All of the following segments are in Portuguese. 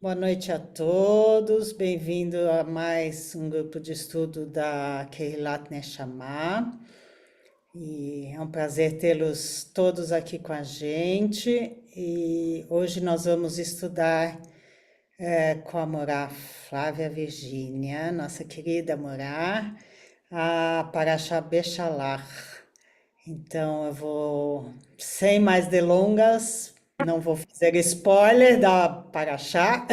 Boa noite a todos, bem-vindo a mais um grupo de estudo da Keilat Neshama. E é um prazer tê-los todos aqui com a gente. E hoje nós vamos estudar com a Morá Flávia Virgínia, nossa querida Morá, a Parashá Beshalach. Então eu vou, sem mais delongas, não vou fazer spoiler da Paraxá,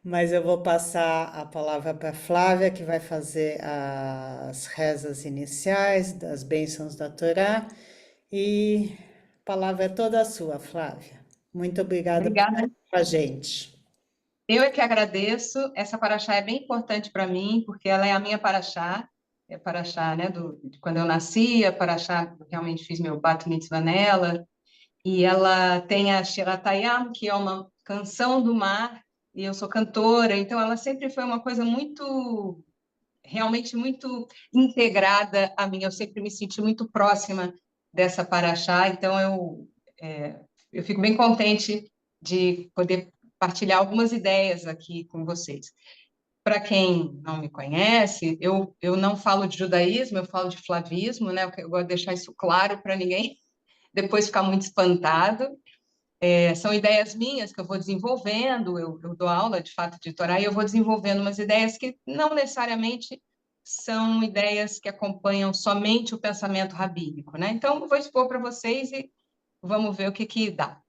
mas eu vou passar a palavra para Flávia, que vai fazer as rezas iniciais das bênçãos da Torá. E a palavra é toda sua, Flávia. Muito obrigada por estar Obrigada. aqui com a gente. Eu é que agradeço. Essa paraxá é bem importante para mim, porque ela é a minha paraxá. É a paraxá, né, de quando eu nasci, a paraxá, eu realmente fiz meu bat mitzvah nela. E ela tem a Shirat Hayam, que é uma canção do mar, e eu sou cantora, então ela sempre foi uma coisa muito, realmente muito integrada a mim. Eu sempre me senti muito próxima dessa paraxá, então eu fico bem contente de poder partilhar algumas ideias aqui com vocês. Para quem não me conhece, eu não falo de judaísmo, eu falo de flavismo, né? Eu gosto de deixar isso claro para ninguém depois ficar muito espantado. São ideias minhas que eu vou desenvolvendo, eu dou aula, de fato, de Torá, e eu vou desenvolvendo umas ideias que não necessariamente são ideias que acompanham somente o pensamento rabínico, né? Então, eu vou expor para vocês e vamos ver o que que dá.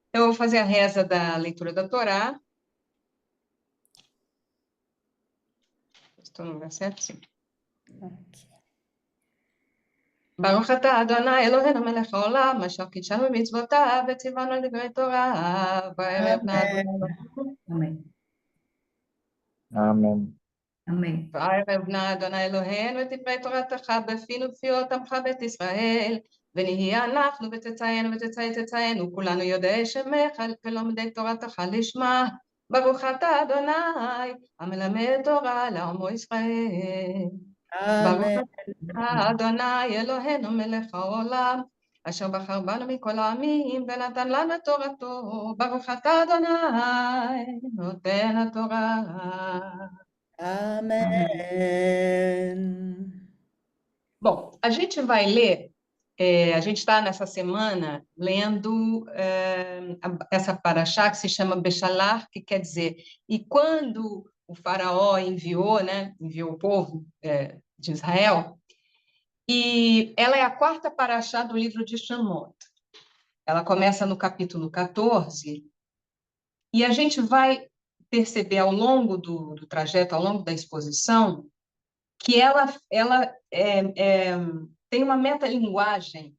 Então, eu vou fazer a reza da leitura da Torá. Estou no lugar certo? Sim. Baruch atah Adonai Eloheinu melech haolam, asher קידשנו במצוותיו וציוונו על דברי תורה. בערב נא Amém. אדוני Amém. Amém. Amém. בערב נא אדוני אלוהינו את דברי תורתך בפינו ובפיות עמך בית ישראל, ונהיה אנחנו וצאצאינו וצאצאי צאצאינו כולנו יודעי שמך ולומדי תורתך לשמה. ברוך אתה אדוני המלמד תורה לעמו ישראל. ברוך Amém. אתה אדוני אלוהינו מלך העולם, אשר בחר בנו מכל העמים ונתן לנו את תורתו. ברוך אתה אדוני נותן התורה. Amém. Amém. Bom, a gente vai ler, a gente está nessa semana lendo essa paraxá que se chama Beshalach, que quer dizer, e quando o faraó enviou, né, enviou o povo de Israel, e ela é a quarta paraxá do livro de Shemot. Ela começa no capítulo 14, e a gente vai perceber ao longo do trajeto, ao longo da exposição, que ela tem uma metalinguagem,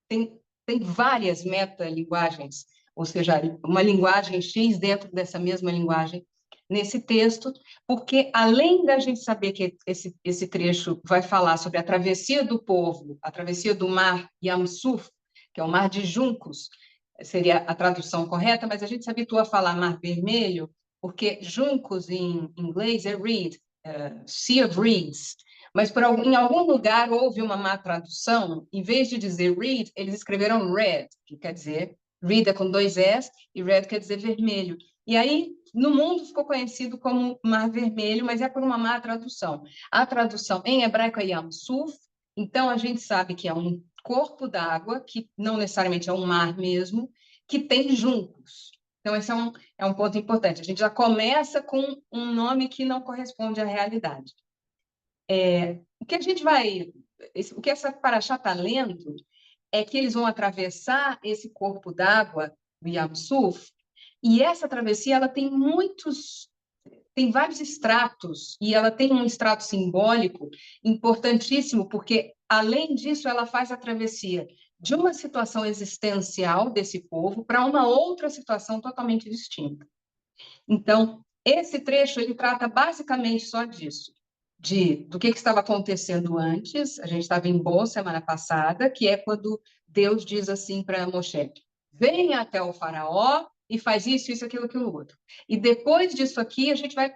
tem várias metalinguagens, ou seja, uma linguagem X dentro dessa mesma linguagem nesse texto, porque além da gente saber que esse trecho vai falar sobre a travessia do povo, a travessia do mar Yam Suf, que é o mar de juncos, seria a tradução correta, mas a gente se habitua a falar mar vermelho, porque juncos em inglês é reed, sea of reeds, mas em algum lugar houve uma má tradução, em vez de dizer reed, eles escreveram red, que quer dizer, reed é com dois S, e red quer dizer vermelho. E aí, no mundo ficou conhecido como Mar Vermelho, mas é por uma má tradução. A tradução em hebraico é Yam Suf, então a gente sabe que é um corpo d'água, que não necessariamente é um mar mesmo, que tem juncos. Então, esse é um ponto importante. A gente já começa com um nome que não corresponde à realidade. O que a gente vai, o que essa paraxá está lendo é que eles vão atravessar esse corpo d'água do Yam Suf, e essa travessia ela tem vários estratos, e ela tem um extrato simbólico importantíssimo, porque, além disso, ela faz a travessia de uma situação existencial desse povo para uma outra situação totalmente distinta. Então, esse trecho ele trata basicamente só disso, do que estava acontecendo antes. A gente estava em Bo semana passada, que é quando Deus diz assim para Moshe: venha até o faraó e faz isso, isso, aquilo, outro. E depois disso aqui, a gente vai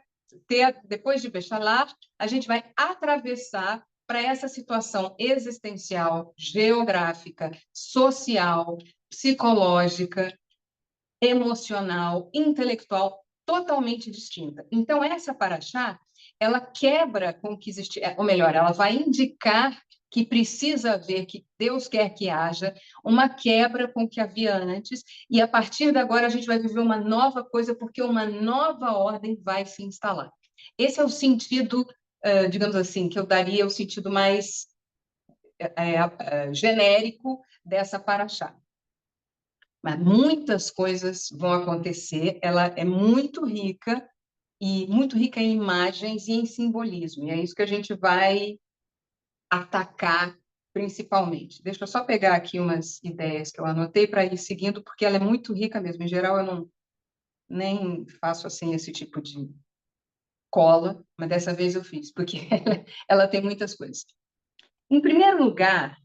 depois de Bechalach, a gente vai atravessar para essa situação existencial, geográfica, social, psicológica, emocional, intelectual, totalmente distinta. Então, essa paraxá, ela quebra com o que existe, ou melhor, ela vai indicar que precisa haver, que Deus quer que haja, uma quebra com o que havia antes, e a partir de agora a gente vai viver uma nova coisa, porque uma nova ordem vai se instalar. Esse é o sentido, digamos assim, que eu daria o sentido mais genérico dessa paraxá. Mas muitas coisas vão acontecer, ela é muito rica, e muito rica em imagens e em simbolismo, e é isso que a gente vai atacar principalmente. Deixa eu só pegar aqui umas ideias que eu anotei para ir seguindo, porque ela é muito rica mesmo. Em geral, eu não nem faço assim esse tipo de cola, mas dessa vez eu fiz, porque ela tem muitas coisas. Em primeiro lugar,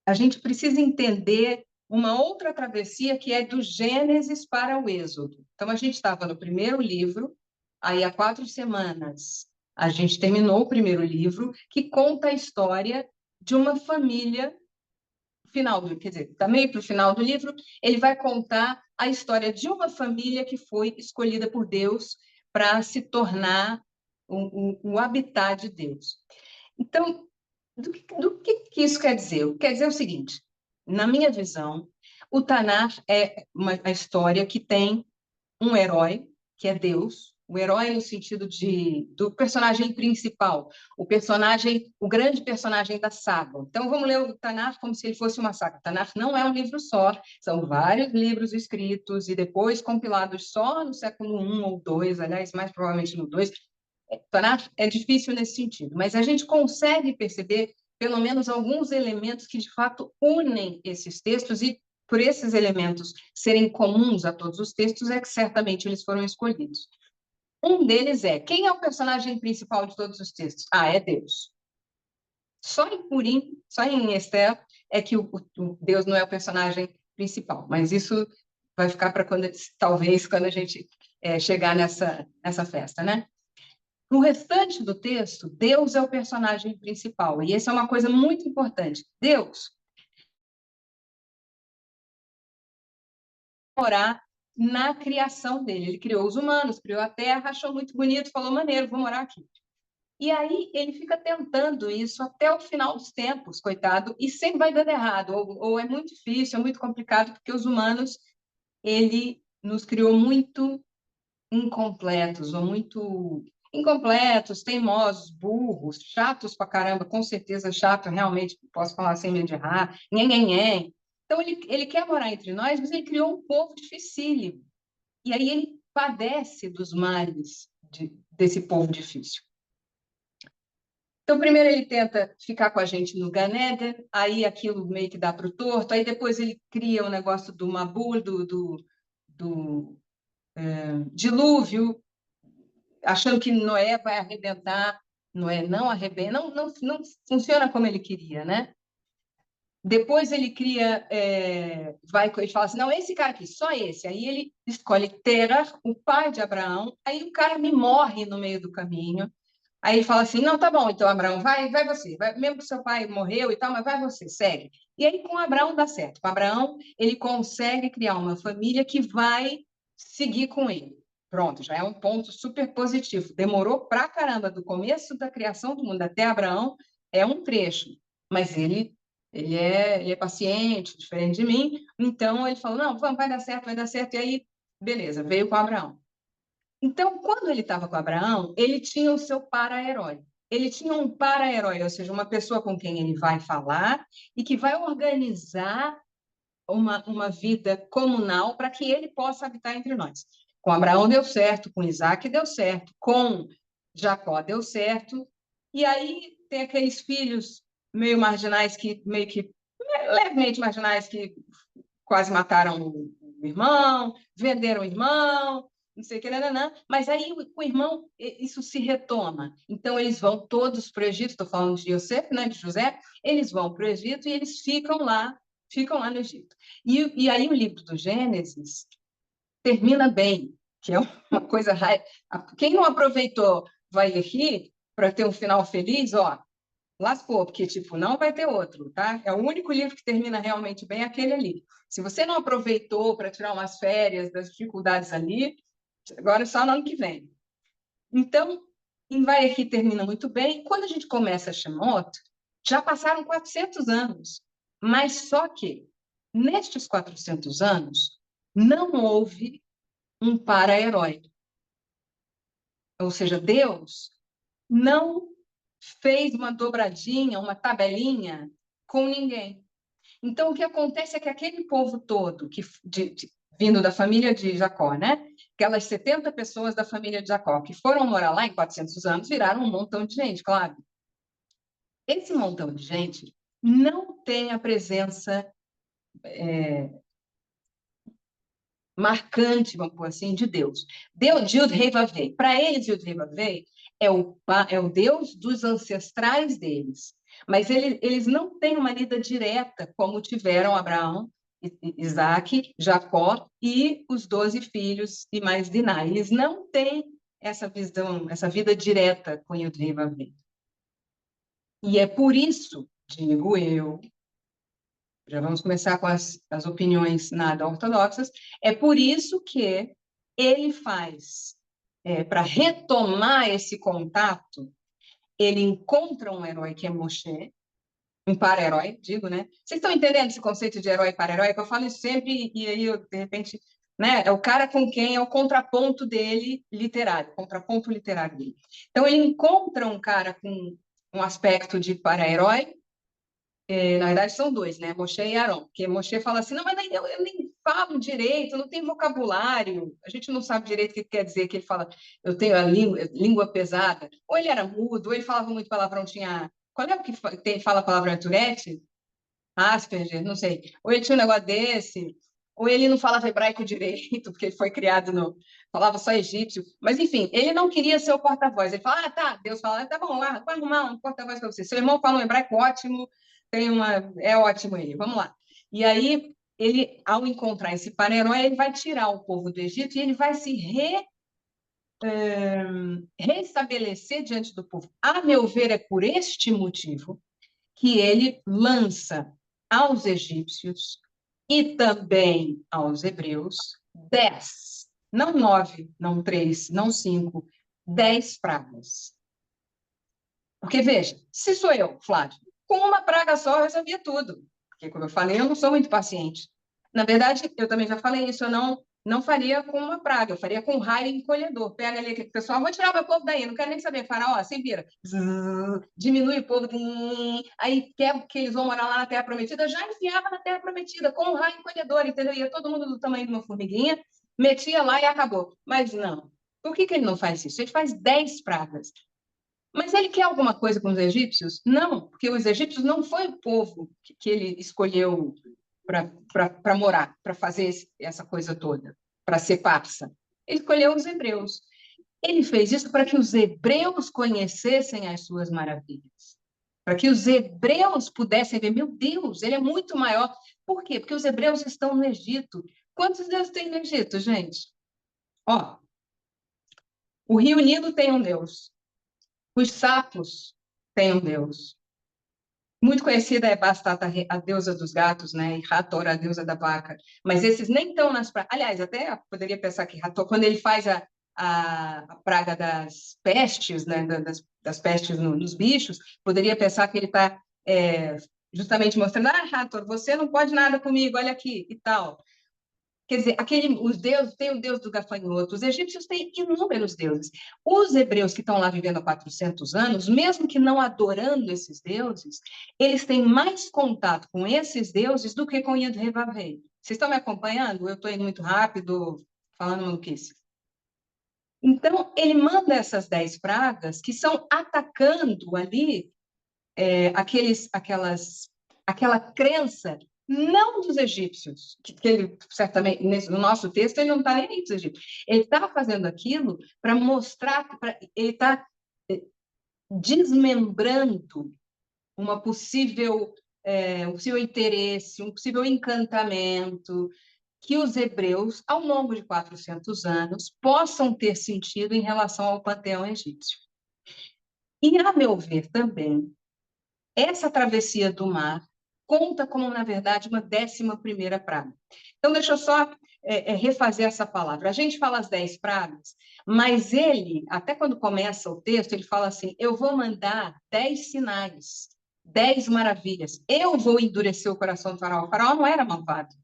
a gente precisa entender uma outra travessia que é do Gênesis para o Êxodo. Então, a gente estava no primeiro livro, aí há 4 semanas a gente terminou o primeiro livro, que conta a história de uma família, quer dizer, está meio para o final do livro, ele vai contar a história de uma família que foi escolhida por Deus para se tornar o habitat de Deus. Então, do que isso quer dizer? Quer dizer o seguinte, na minha visão, o Tanakh é a história que tem um herói, que é Deus, o herói no sentido do personagem principal, o grande personagem da saga. Então, vamos ler o Tanakh como se ele fosse uma saga. O Tanakh não é um livro só, são vários livros escritos e depois compilados só no século I ou II, aliás, mais provavelmente no II. O Tanakh é difícil nesse sentido, mas a gente consegue perceber pelo menos alguns elementos que, de fato, unem esses textos e por esses elementos serem comuns a todos os textos, é que certamente eles foram escolhidos. Um deles é, quem é o personagem principal de todos os textos? Ah, é Deus. Só em Purim, só em Esther, é que o Deus não é o personagem principal, mas isso vai ficar para talvez quando a gente chegar nessa festa, né? No restante do texto, Deus é o personagem principal, e essa é uma coisa muito importante. Deus morar na criação dele. Ele criou os humanos, criou a terra, achou muito bonito, falou, maneiro, vou morar aqui. E aí ele fica tentando isso até o final dos tempos, coitado, e sempre vai dando errado, ou é muito difícil, é muito complicado, porque os humanos, ele nos criou muito incompletos, ou muito incompletos, teimosos, burros, chatos pra caramba, com certeza chato, realmente, posso falar sem medo de errar, nhen. Então, ele quer morar entre nós, mas ele criou um povo dificílimo. E aí ele padece dos males desse povo difícil. Então, primeiro ele tenta ficar com a gente no Gan Eden, aí aquilo meio que dá para o torto, aí depois ele cria o negócio do Mabul, do dilúvio, achando que Noé vai arrebentar. Noé não arrebenta, não funciona como ele queria, né? Depois ele cria, ele fala assim, não, esse cara aqui, só esse. Aí ele escolhe Terah, o pai de Abraão, aí o cara me morre no meio do caminho. Aí ele fala assim, não, tá bom, então, Abraão, vai você. Mesmo que seu pai morreu e tal, mas vai você, segue. E aí com Abraão dá certo. Com Abraão, ele consegue criar uma família que vai seguir com ele. Pronto, já é um ponto super positivo. Demorou pra caramba, do começo da criação do mundo até Abraão, é um trecho. Mas ele é paciente, diferente de mim, então ele falou, não, vamos, vai dar certo, e aí, beleza, veio com Abraão. Então, quando ele estava com Abraão, ele tinha o seu para-herói. Ele tinha um para-herói, ou seja, uma pessoa com quem ele vai falar e que vai organizar uma vida comunal para que ele possa habitar entre nós. Com Abraão deu certo, com Isaac deu certo, com Jacó deu certo, e aí tem aqueles filhos meio marginais, meio que levemente marginais, que quase mataram o irmão, venderam o irmão, não sei o que, nananã. Mas aí com o irmão isso se retoma. Então eles vão todos para o Egito, estou falando de Yosef, né, de José, eles vão para o Egito e eles ficam lá no Egito. E aí o livro do Gênesis termina bem, que é uma coisa... Quem não aproveitou vai rir para ter um final feliz, ó, lascou, porque, tipo, não vai ter outro, tá? É o único livro que termina realmente bem, aquele ali. Se você não aproveitou para tirar umas férias das dificuldades ali, agora é só no ano que vem. Então, em Vai Aqui termina muito bem. Quando a gente começa Shemot, já passaram 400 anos. Mas só que, nestes 400 anos, não houve um para-herói. Ou seja, Deus não fez uma dobradinha, uma tabelinha com ninguém. Então, o que acontece é que aquele povo todo, vindo da família de Jacó, né? Aquelas 70 pessoas da família de Jacó, que foram morar lá em 400 anos, viraram um montão de gente, claro. Esse montão de gente não tem a presença marcante, vamos pôr assim, de Deus. Deus, Yud Rei Vavei. Para eles, Yud Rei Vavei é o Deus dos ancestrais deles. Mas eles não têm uma lida direta, como tiveram Abraão, Isaac, Jacó e os 12 filhos e mais Diná. Eles não têm essa visão, essa vida direta com Yud Rei Vavei. E é por isso, digo eu, já vamos começar com as opiniões nada ortodoxas, é por isso que ele faz, para retomar esse contato, ele encontra um herói que é Moshe, um para-herói, digo, né? Vocês estão entendendo esse conceito de herói e para-herói? Que eu falo isso sempre, e aí, de repente, né? É o cara com quem é o contraponto dele literário, contraponto literário dele. Então, ele encontra um cara com um aspecto de para-herói. Na verdade, são dois, né? Moshe e Aaron. Porque Moshe fala assim: não, mas eu nem falo direito, não tenho vocabulário, a gente não sabe direito o que quer dizer, que ele fala, eu tenho a língua pesada. Ou ele era mudo, ou ele falava muito palavrão, tinha. Qual é o que fala palavrão? Tourette? Asperger, não sei. Ou ele tinha um negócio desse, ou ele não falava hebraico direito, porque ele foi criado no. Falava só egípcio. Mas, enfim, ele não queria ser o porta-voz. Ele fala, tá, Deus fala, tá bom, vou arrumar um porta-voz para você. Seu irmão fala um hebraico ótimo, é ótimo ele, vamos lá. E aí, ele, ao encontrar esse para-herói, ele vai tirar o povo do Egito e ele vai se restabelecer diante do povo. A meu ver, é por este motivo que ele lança aos egípcios e também aos hebreus 10, não 9, não 3, não 5, 10 pragas. Porque, veja, se sou eu, Flávio, com uma praga só eu resolvia tudo. Porque, como eu falei, eu não sou muito paciente. Na verdade, eu também já falei isso, eu não faria com uma praga, eu faria com raio encolhedor. Pega ali aquele pessoal, vou tirar o meu povo daí, não quero nem saber. Faraó, se vira. Diminui o povo, aí quer que eles vão morar lá na Terra Prometida, já enfiava na Terra Prometida com o raio encolhedor, entendeu? Ia todo mundo do tamanho de uma formiguinha, metia lá e acabou. Mas não. Por que ele não faz isso? Ele faz 10 pragas. Mas ele quer alguma coisa com os egípcios? Não, porque os egípcios não foi o povo que ele escolheu para morar, para fazer essa coisa toda, para ser parça. Ele escolheu os hebreus. Ele fez isso para que os hebreus conhecessem as suas maravilhas, para que os hebreus pudessem ver, meu Deus, ele é muito maior. Por quê? Porque os hebreus estão no Egito. Quantos deuses tem no Egito, gente? Ó, o Rio Nilo tem um deus. Os sapos têm um deus. Muito conhecida é Bastet, a deusa dos gatos, né? E Hathor, a deusa da vaca. Mas esses nem estão nas pragas. Aliás, até poderia pensar que Hathor, quando ele faz a praga das pestes, né? Das pestes nos bichos, poderia pensar que ele está justamente mostrando: Hathor, você não pode nada comigo, olha aqui e tal. Quer dizer, os deuses, tem o deus do gafanhoto, os egípcios têm inúmeros deuses. Os hebreus que estão lá vivendo há 400 anos, mesmo que não adorando esses deuses, eles têm mais contato com esses deuses do que com Yud-Heh-Vav-Heh. Vocês estão me acompanhando? Eu estou indo muito rápido, falando maluquice. Então, ele manda essas 10 pragas que são atacando ali aquela crença não dos egípcios, que ele certamente, no nosso texto, ele não está nem aí dos egípcios. Ele está fazendo aquilo para mostrar, ele está desmembrando uma um possível interesse, um possível encantamento que os hebreus, ao longo de 400 anos, possam ter sentido em relação ao panteão egípcio. E, a meu ver, também, essa travessia do mar conta como, na verdade, uma 11ª praga. Então, deixa eu só refazer essa palavra. A gente fala as 10 pragas, mas ele, até quando começa o texto, ele fala assim, eu vou mandar 10 sinais, 10 maravilhas. Eu vou endurecer o coração do faraó. O faraó não era malvado.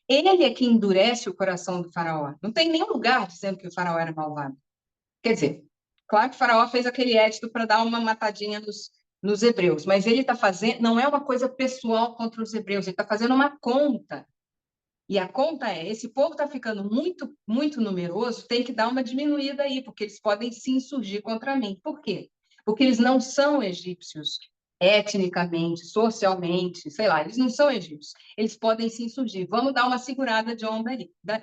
Ele é que endurece o coração do faraó. Não tem nenhum lugar dizendo que o faraó era malvado. Quer dizer, claro que o faraó fez aquele édito para dar uma matadinha nos hebreus, mas ele está fazendo, não é uma coisa pessoal contra os hebreus, ele está fazendo uma conta. E a conta é, esse povo está ficando muito, muito numeroso, tem que dar uma diminuída aí, porque eles podem se insurgir contra mim. Por quê? Porque eles não são egípcios etnicamente, socialmente, sei lá, eles não são egípcios. Eles podem se insurgir. Vamos dar uma segurada de onda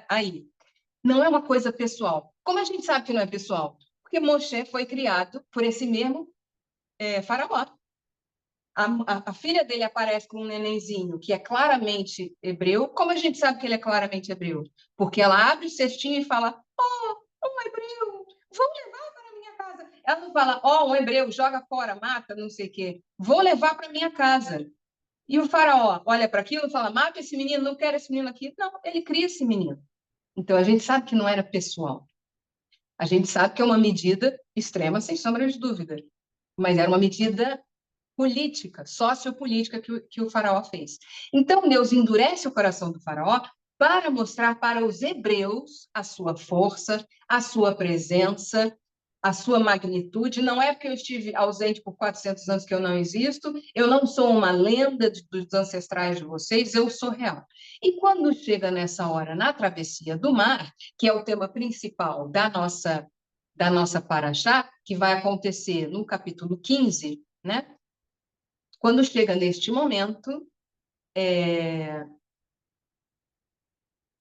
aí. Não é uma coisa pessoal. Como a gente sabe que não é pessoal? Porque Moshe foi criado por esse mesmo faraó. A filha dele aparece com um nenenzinho que é claramente hebreu. Como a gente sabe que ele é claramente hebreu? Porque ela abre o cestinho e fala, um hebreu, vou levar para minha casa. Ela não fala, um hebreu, joga fora, mata, não sei o quê. Vou levar para minha casa. E o faraó olha para aquilo e fala, mata esse menino, não quero esse menino aqui. Não, ele cria esse menino. Então, a gente sabe que não era pessoal. A gente sabe que é uma medida extrema, sem sombra de dúvida. Mas era uma medida política, sociopolítica que o faraó fez. Então, Deus endurece o coração do faraó para mostrar para os hebreus a sua força, a sua presença, a sua magnitude. Não é porque eu estive ausente por 400 anos que eu não existo, eu não sou uma lenda dos ancestrais de vocês, eu sou real. E quando chega nessa hora, na travessia do mar, que é o tema principal da nossa paraxá, que vai acontecer no capítulo 15, né? Quando chega neste momento,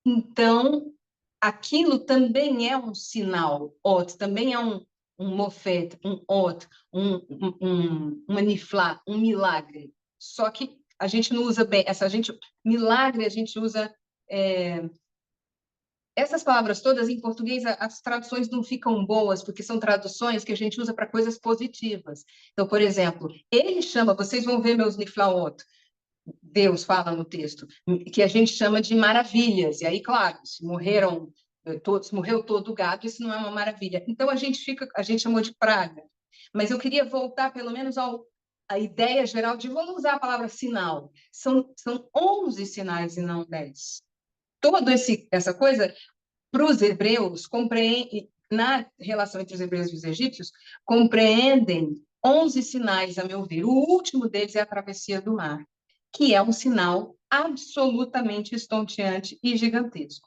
então, aquilo também é um sinal, também é um mofet, um ot, uma niflá, um milagre. Só que a gente não usa bem, milagre a gente usa essas palavras todas em português, as traduções não ficam boas, porque são traduções que a gente usa para coisas positivas. Então, por exemplo, ele chama, vocês vão ver meus niflaot, Deus fala no texto, que a gente chama de maravilhas. E aí, claro, se morreu todo o gado, isso não é uma maravilha. Então a gente chamou de praga. Mas eu queria voltar pelo menos à ideia geral de vamos usar a palavra sinal. São 11 sinais e não 10. Toda essa coisa para os hebreus na relação entre os hebreus e os egípcios, compreendem 11 sinais, a meu ver. O último deles é a travessia do mar, que é um sinal absolutamente estonteante e gigantesco.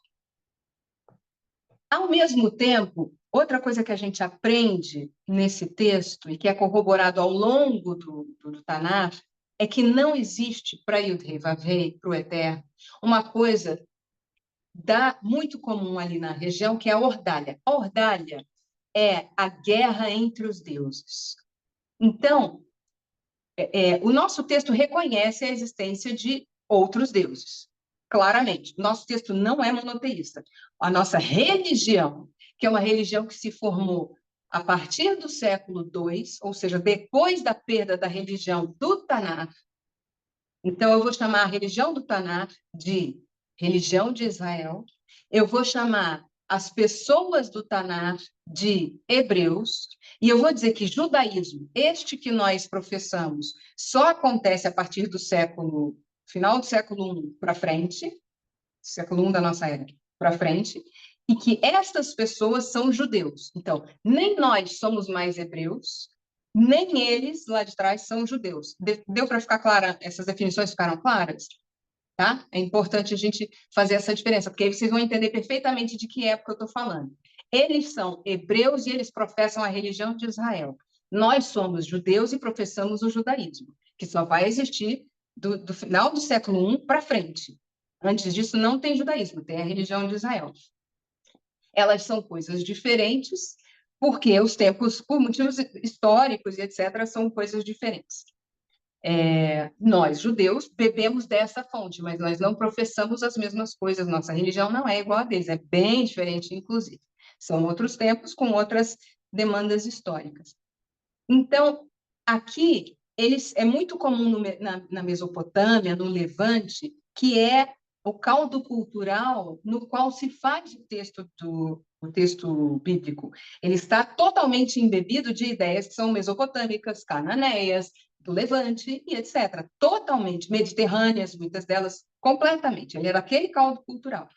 Ao mesmo tempo, outra coisa que a gente aprende nesse texto e que é corroborado ao longo do Tanar é que não existe para Yud-Heh Vav-Heh, para o Eterno, uma coisa muito comum ali na região, que é a ordalha. A ordalha é a guerra entre os deuses. Então, o nosso texto reconhece a existência de outros deuses, claramente. Nosso texto não é monoteísta. A nossa religião, que é uma religião que se formou a partir do século II, ou seja, depois da perda da religião do Tanar. Então, eu vou chamar a religião do Tanar de religião de Israel. Eu vou chamar as pessoas do Tanar de hebreus, e eu vou dizer que judaísmo, este que nós professamos, só acontece a partir do final do século I para frente, século I da nossa era para frente, e que estas pessoas são judeus. Então, nem nós somos mais hebreus, nem eles lá de trás são judeus. Deu para ficar clara? Essas definições ficaram claras? Tá? É importante a gente fazer essa diferença, porque aí vocês vão entender perfeitamente de que época eu estou falando. Eles são hebreus e eles professam a religião de Israel. Nós somos judeus e professamos o judaísmo, que só vai existir do final do século I para frente. Antes disso, não tem judaísmo, tem a religião de Israel. Elas são coisas diferentes, porque os tempos, por motivos históricos e etc., são coisas diferentes. Nós, judeus, bebemos dessa fonte, mas nós não professamos as mesmas coisas. Nossa religião não é igual a deles, é bem diferente, inclusive. São outros tempos com outras demandas históricas. Então, aqui, é muito comum na Mesopotâmia, no Levante, que é o caldo cultural no qual se faz o texto bíblico. Ele está totalmente embebido de ideias que são mesopotâmicas, cananeias, do Levante e etc. Totalmente mediterrâneas, muitas delas completamente. Ele era aquele caldo cultural.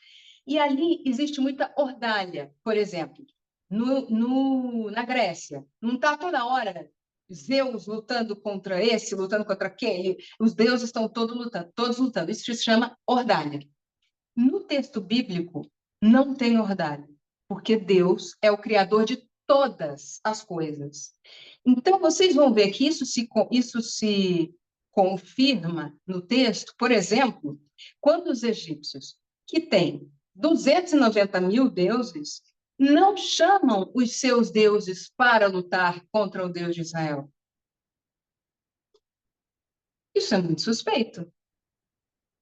E ali existe muita ordalha, por exemplo, na Grécia. Não está toda hora Zeus lutando contra esse, lutando contra aquele, os deuses estão todos lutando. Isso se chama ordalha. No texto bíblico, não tem ordalha, porque Deus é o criador de todas as coisas. Então, vocês vão ver que isso se confirma no texto, por exemplo, quando os egípcios, que têm 290 mil deuses, não chamam os seus deuses para lutar contra o Deus de Israel. Isso é muito suspeito.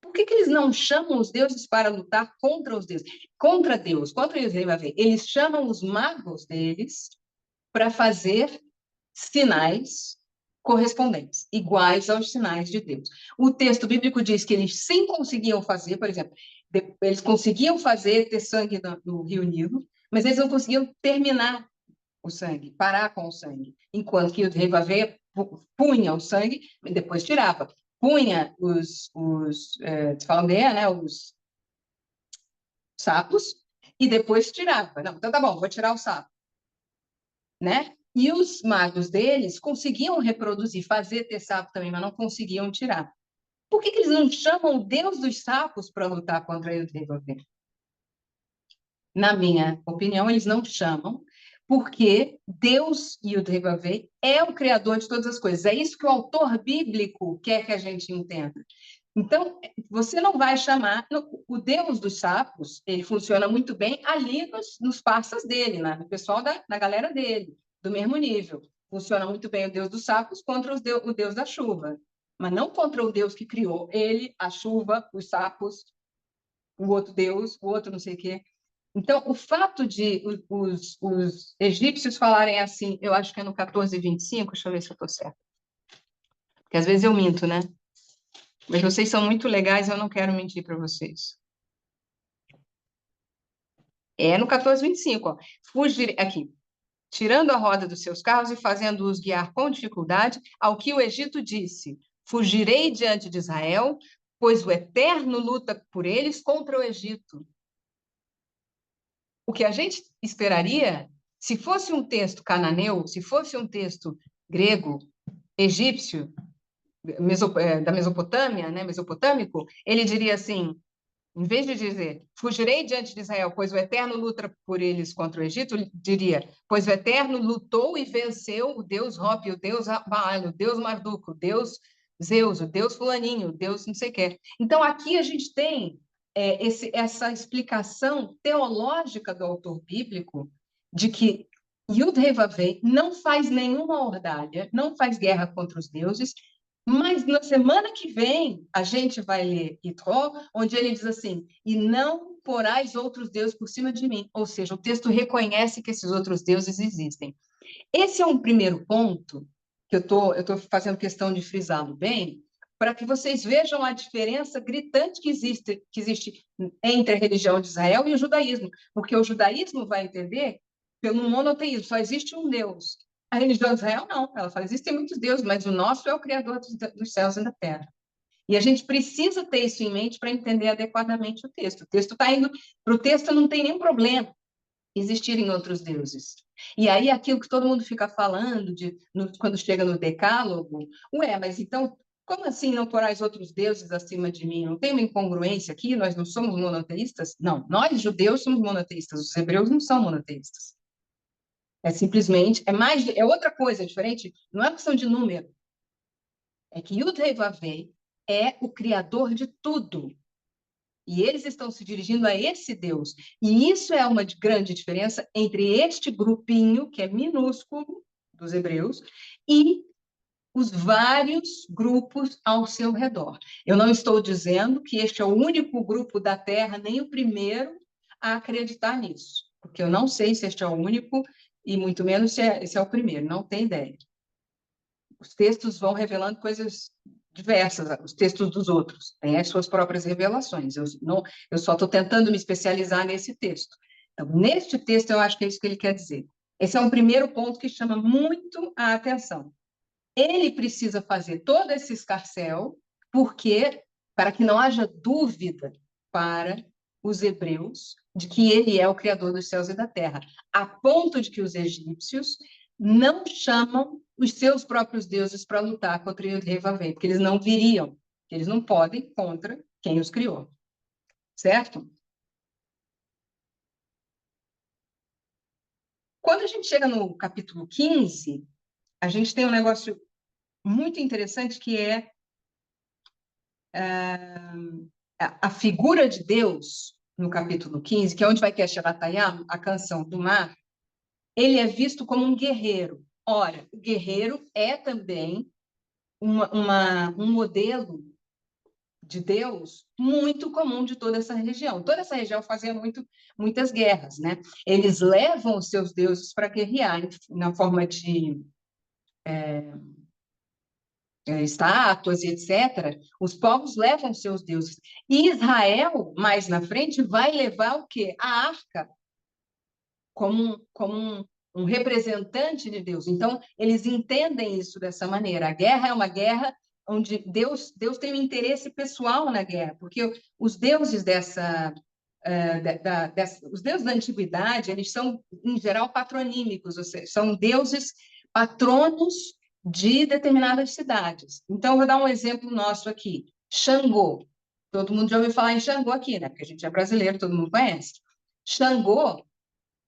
Por que eles não chamam os deuses para lutar contra os deuses? Contra Deus, contra Israel. Eles chamam os magos deles para fazer sinais correspondentes, iguais aos sinais de Deus. O texto bíblico diz que eles sim conseguiam fazer, por exemplo, eles conseguiam ter sangue no Rio Nilo, mas eles não conseguiam terminar o sangue, parar com o sangue, enquanto que o rei Vavê punha o sangue e depois tirava. Punha os né, os sapos e depois tirava. Não, então tá bom, vou tirar o sapo. Né? E os magos deles conseguiam reproduzir, ter sapo também, mas não conseguiam tirar. Por que eles não chamam o Deus dos sapos para lutar contra o rei Vavê? Na minha opinião, eles não chamam, porque Deus, Yud-Heh-Vav-Veh, é o criador de todas as coisas. É isso que o autor bíblico quer que a gente entenda. Então, você não vai chamar... O Deus dos sapos, ele funciona muito bem ali nos parças dele, no pessoal na galera dele, do mesmo nível. Funciona muito bem o Deus dos sapos contra o Deus da chuva, mas não contra o Deus que criou ele, a chuva, os sapos, o outro Deus, o outro não sei o quê. Então, o fato de os egípcios falarem assim, eu acho que é no 14:25, deixa eu ver se eu estou certa. Porque às vezes eu minto, né? Mas vocês são muito legais, eu não quero mentir para vocês. É no 14:25, ó. Aqui. Tirando a roda dos seus carros e fazendo-os guiar com dificuldade, ao que o Egito disse: fugirei diante de Israel, pois o Eterno luta por eles contra o Egito. O que a gente esperaria, se fosse um texto cananeu, se fosse um texto grego, egípcio, da Mesopotâmia, né, mesopotâmico, ele diria assim, em vez de dizer, fugirei diante de Israel, pois o Eterno luta por eles contra o Egito, diria, pois o Eterno lutou e venceu o Deus Hopi, o Deus Baal, o Deus Marduk, o Deus Zeus, o Deus fulaninho, o Deus não sei o quê. Então, aqui a gente tem essa explicação teológica do autor bíblico de que Yud-Heh-Vav-Veh não faz nenhuma ordalha, não faz guerra contra os deuses, mas na semana que vem a gente vai ler Itró, onde ele diz assim, e não porás outros deuses por cima de mim. Ou seja, o texto reconhece que esses outros deuses existem. Esse é um primeiro ponto que eu tô fazendo questão de frisá-lo bem, para que vocês vejam a diferença gritante que existe entre a religião de Israel e o judaísmo, porque o judaísmo vai entender pelo monoteísmo, só existe um Deus. A religião de Israel não, ela fala, existem muitos deuses, mas o nosso é o criador dos céus e da terra. E a gente precisa ter isso em mente para entender adequadamente o texto. O texto está indo, para o texto não tem nenhum problema existirem outros deuses. E aí aquilo que todo mundo fica falando quando chega no decálogo, mas então, como assim não porás outros deuses acima de mim? Não tem uma incongruência aqui? Nós não somos monoteístas? Não, nós judeus somos monoteístas, os hebreus não são monoteístas. É simplesmente, é outra coisa diferente, não é questão de número. É que Yud-Heh-Vav-Veh é o criador de tudo. E eles estão se dirigindo a esse Deus. E isso é uma grande diferença entre este grupinho, que é minúsculo, dos hebreus, e os vários grupos ao seu redor. Eu não estou dizendo que este é o único grupo da Terra, nem o primeiro a acreditar nisso, porque eu não sei se este é o único, e muito menos se é o primeiro, não tenho ideia. os textos vão revelando coisas diversas, os textos dos outros têm as suas próprias revelações. Eu só estou tentando me especializar nesse texto. Então, neste texto, eu acho que é isso que ele quer dizer. Esse é um primeiro ponto que chama muito a atenção. Ele precisa fazer todo esse escarcéu, porque para que não haja dúvida para os hebreus de que ele é o Criador dos céus e da terra, a ponto de que os egípcios não chamam os seus próprios deuses para lutar contra o rei Vavê, porque eles não viriam, eles não podem contra quem os criou, certo? Quando a gente chega no capítulo 15, a gente tem um negócio muito interessante que é a figura de Deus no capítulo 15, que é onde vai Keshevatayam, a canção do mar, ele é visto como um guerreiro. Ora, o guerreiro é também um modelo de Deus muito comum de toda essa região. Toda essa região fazia muitas guerras, né? Eles levam os seus deuses para guerrear na forma de estátuas e etc. Os povos levam seus deuses. E Israel, mais na frente, vai levar o quê? A arca como um representante de Deus. Então, eles entendem isso dessa maneira. A guerra é uma guerra onde Deus tem um interesse pessoal na guerra, porque os deuses os deuses da antiguidade, eles são, em geral, patronímicos, ou seja, são deuses patronos de determinadas cidades. Então, eu vou dar um exemplo nosso aqui. Xangô. Todo mundo já ouviu falar em Xangô aqui, né? Porque a gente é brasileiro, todo mundo conhece. Xangô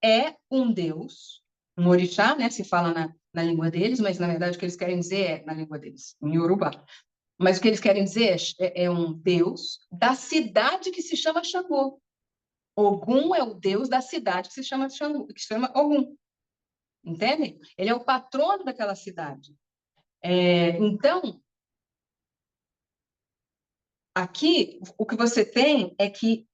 é um deus, um orixá, né? Se fala na língua deles, mas na verdade o que eles querem dizer é na língua deles, em Yorubá. Mas o que eles querem dizer é um deus da cidade que se chama Xangô. Ogum é o deus da cidade que se chama Xangô, que se chama Ogum. Entende? Ele é o patrono daquela cidade. Então, aqui o que você tem é que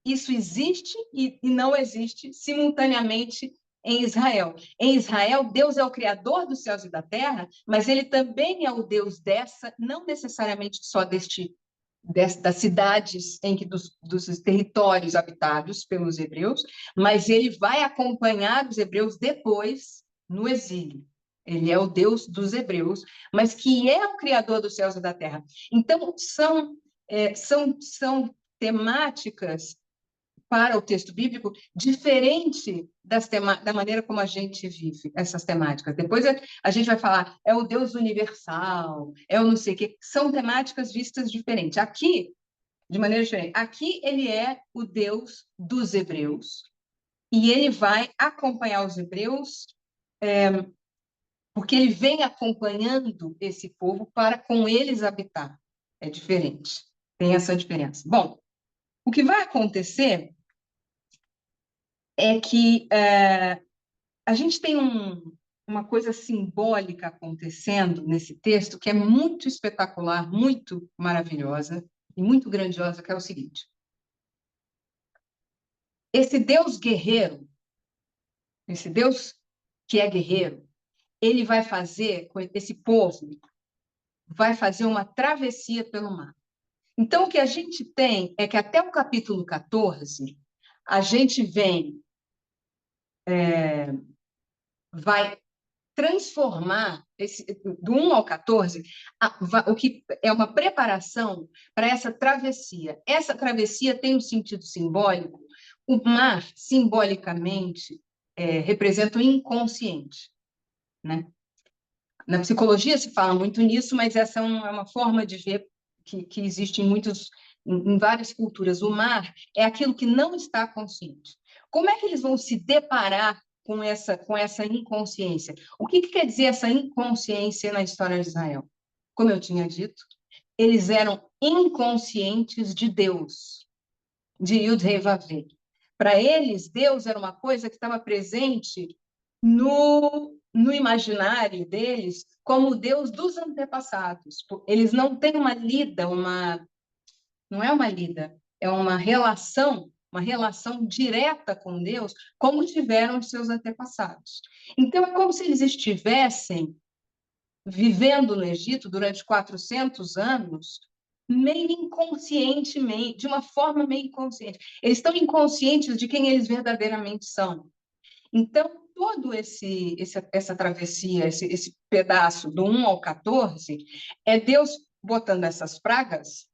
isso existe e não existe simultaneamente em Israel. Em Israel, Deus é o criador dos céus e da terra, mas ele também é o Deus não necessariamente só das cidades dos territórios habitados pelos hebreus, mas ele vai acompanhar os hebreus depois no exílio. Ele é o Deus dos hebreus, mas que é o criador dos céus e da terra. Então, são temáticas para o texto bíblico diferente da maneira como a gente vive essas temáticas. Depois a gente vai falar, é o Deus universal, é o não sei o quê. São temáticas vistas diferentes. Aqui, de maneira diferente. Aqui ele é o Deus dos hebreus e ele vai acompanhar os hebreus porque ele vem acompanhando esse povo para com eles habitar. É diferente. Tem essa diferença. Bom, o que vai acontecer é que a gente tem uma coisa simbólica acontecendo nesse texto que é muito espetacular, muito maravilhosa e muito grandiosa, que é o seguinte. Esse Deus guerreiro, esse Deus que é guerreiro, ele vai fazer, esse povo vai fazer uma travessia pelo mar. Então, o que a gente tem é que até o capítulo 14, a gente vai transformar do 1 ao 14, o que é uma preparação para essa travessia. Essa travessia tem um sentido simbólico. O mar, simbolicamente, representa o inconsciente, né? Na psicologia se fala muito nisso, mas essa é uma forma de ver que existe em várias culturas. O mar é aquilo que não está consciente. Como é que eles vão se deparar com essa inconsciência? O que quer dizer essa inconsciência na história de Israel? Como eu tinha dito, eles eram inconscientes de Deus, de Yud-Heh Vav-Heh. Para eles, Deus era uma coisa que estava presente no imaginário deles como o Deus dos antepassados. Eles não têm não é uma lida, é uma relação direta com Deus, como tiveram os seus antepassados. Então, é como se eles estivessem vivendo no Egito durante 400 anos, meio inconscientemente, de uma forma meio inconsciente. Eles estão inconscientes de quem eles verdadeiramente são. Então, essa travessia, esse pedaço do 1 ao 14, é Deus botando essas pragas,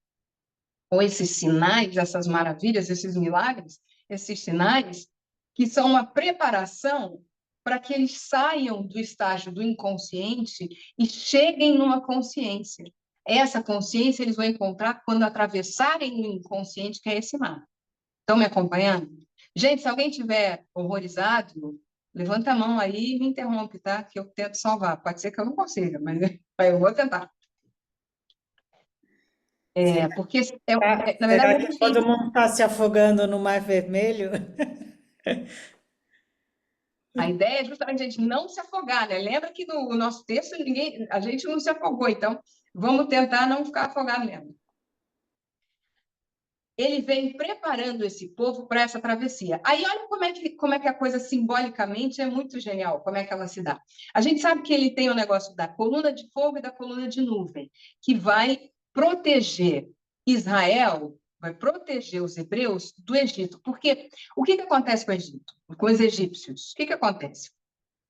ou esses sinais, essas maravilhas, esses milagres, esses sinais, que são uma preparação para que eles saiam do estágio do inconsciente e cheguem numa consciência. Essa consciência eles vão encontrar quando atravessarem o inconsciente, que é esse mar. Estão me acompanhando? Gente, se alguém tiver horrorizado, levanta a mão aí e me interrompe, tá? Que eu tento salvar. Pode ser que eu não consiga, mas eu vou tentar. Porque, na verdade, Será é que todo difícil. mundo está se afogando no Mar Vermelho? A ideia é justamente a gente não se afogar, né? Lembra que no nosso texto a gente não se afogou, então vamos tentar não ficar afogado mesmo. Ele vem preparando esse povo para essa travessia. Aí olha como é que a coisa simbolicamente é muito genial, como é que ela se dá. A gente sabe que ele tem o negócio da coluna de fogo e da coluna de nuvem, que vai proteger Israel, vai proteger os hebreus do Egito. Porque o que acontece com o Egito? Com os egípcios? O que acontece?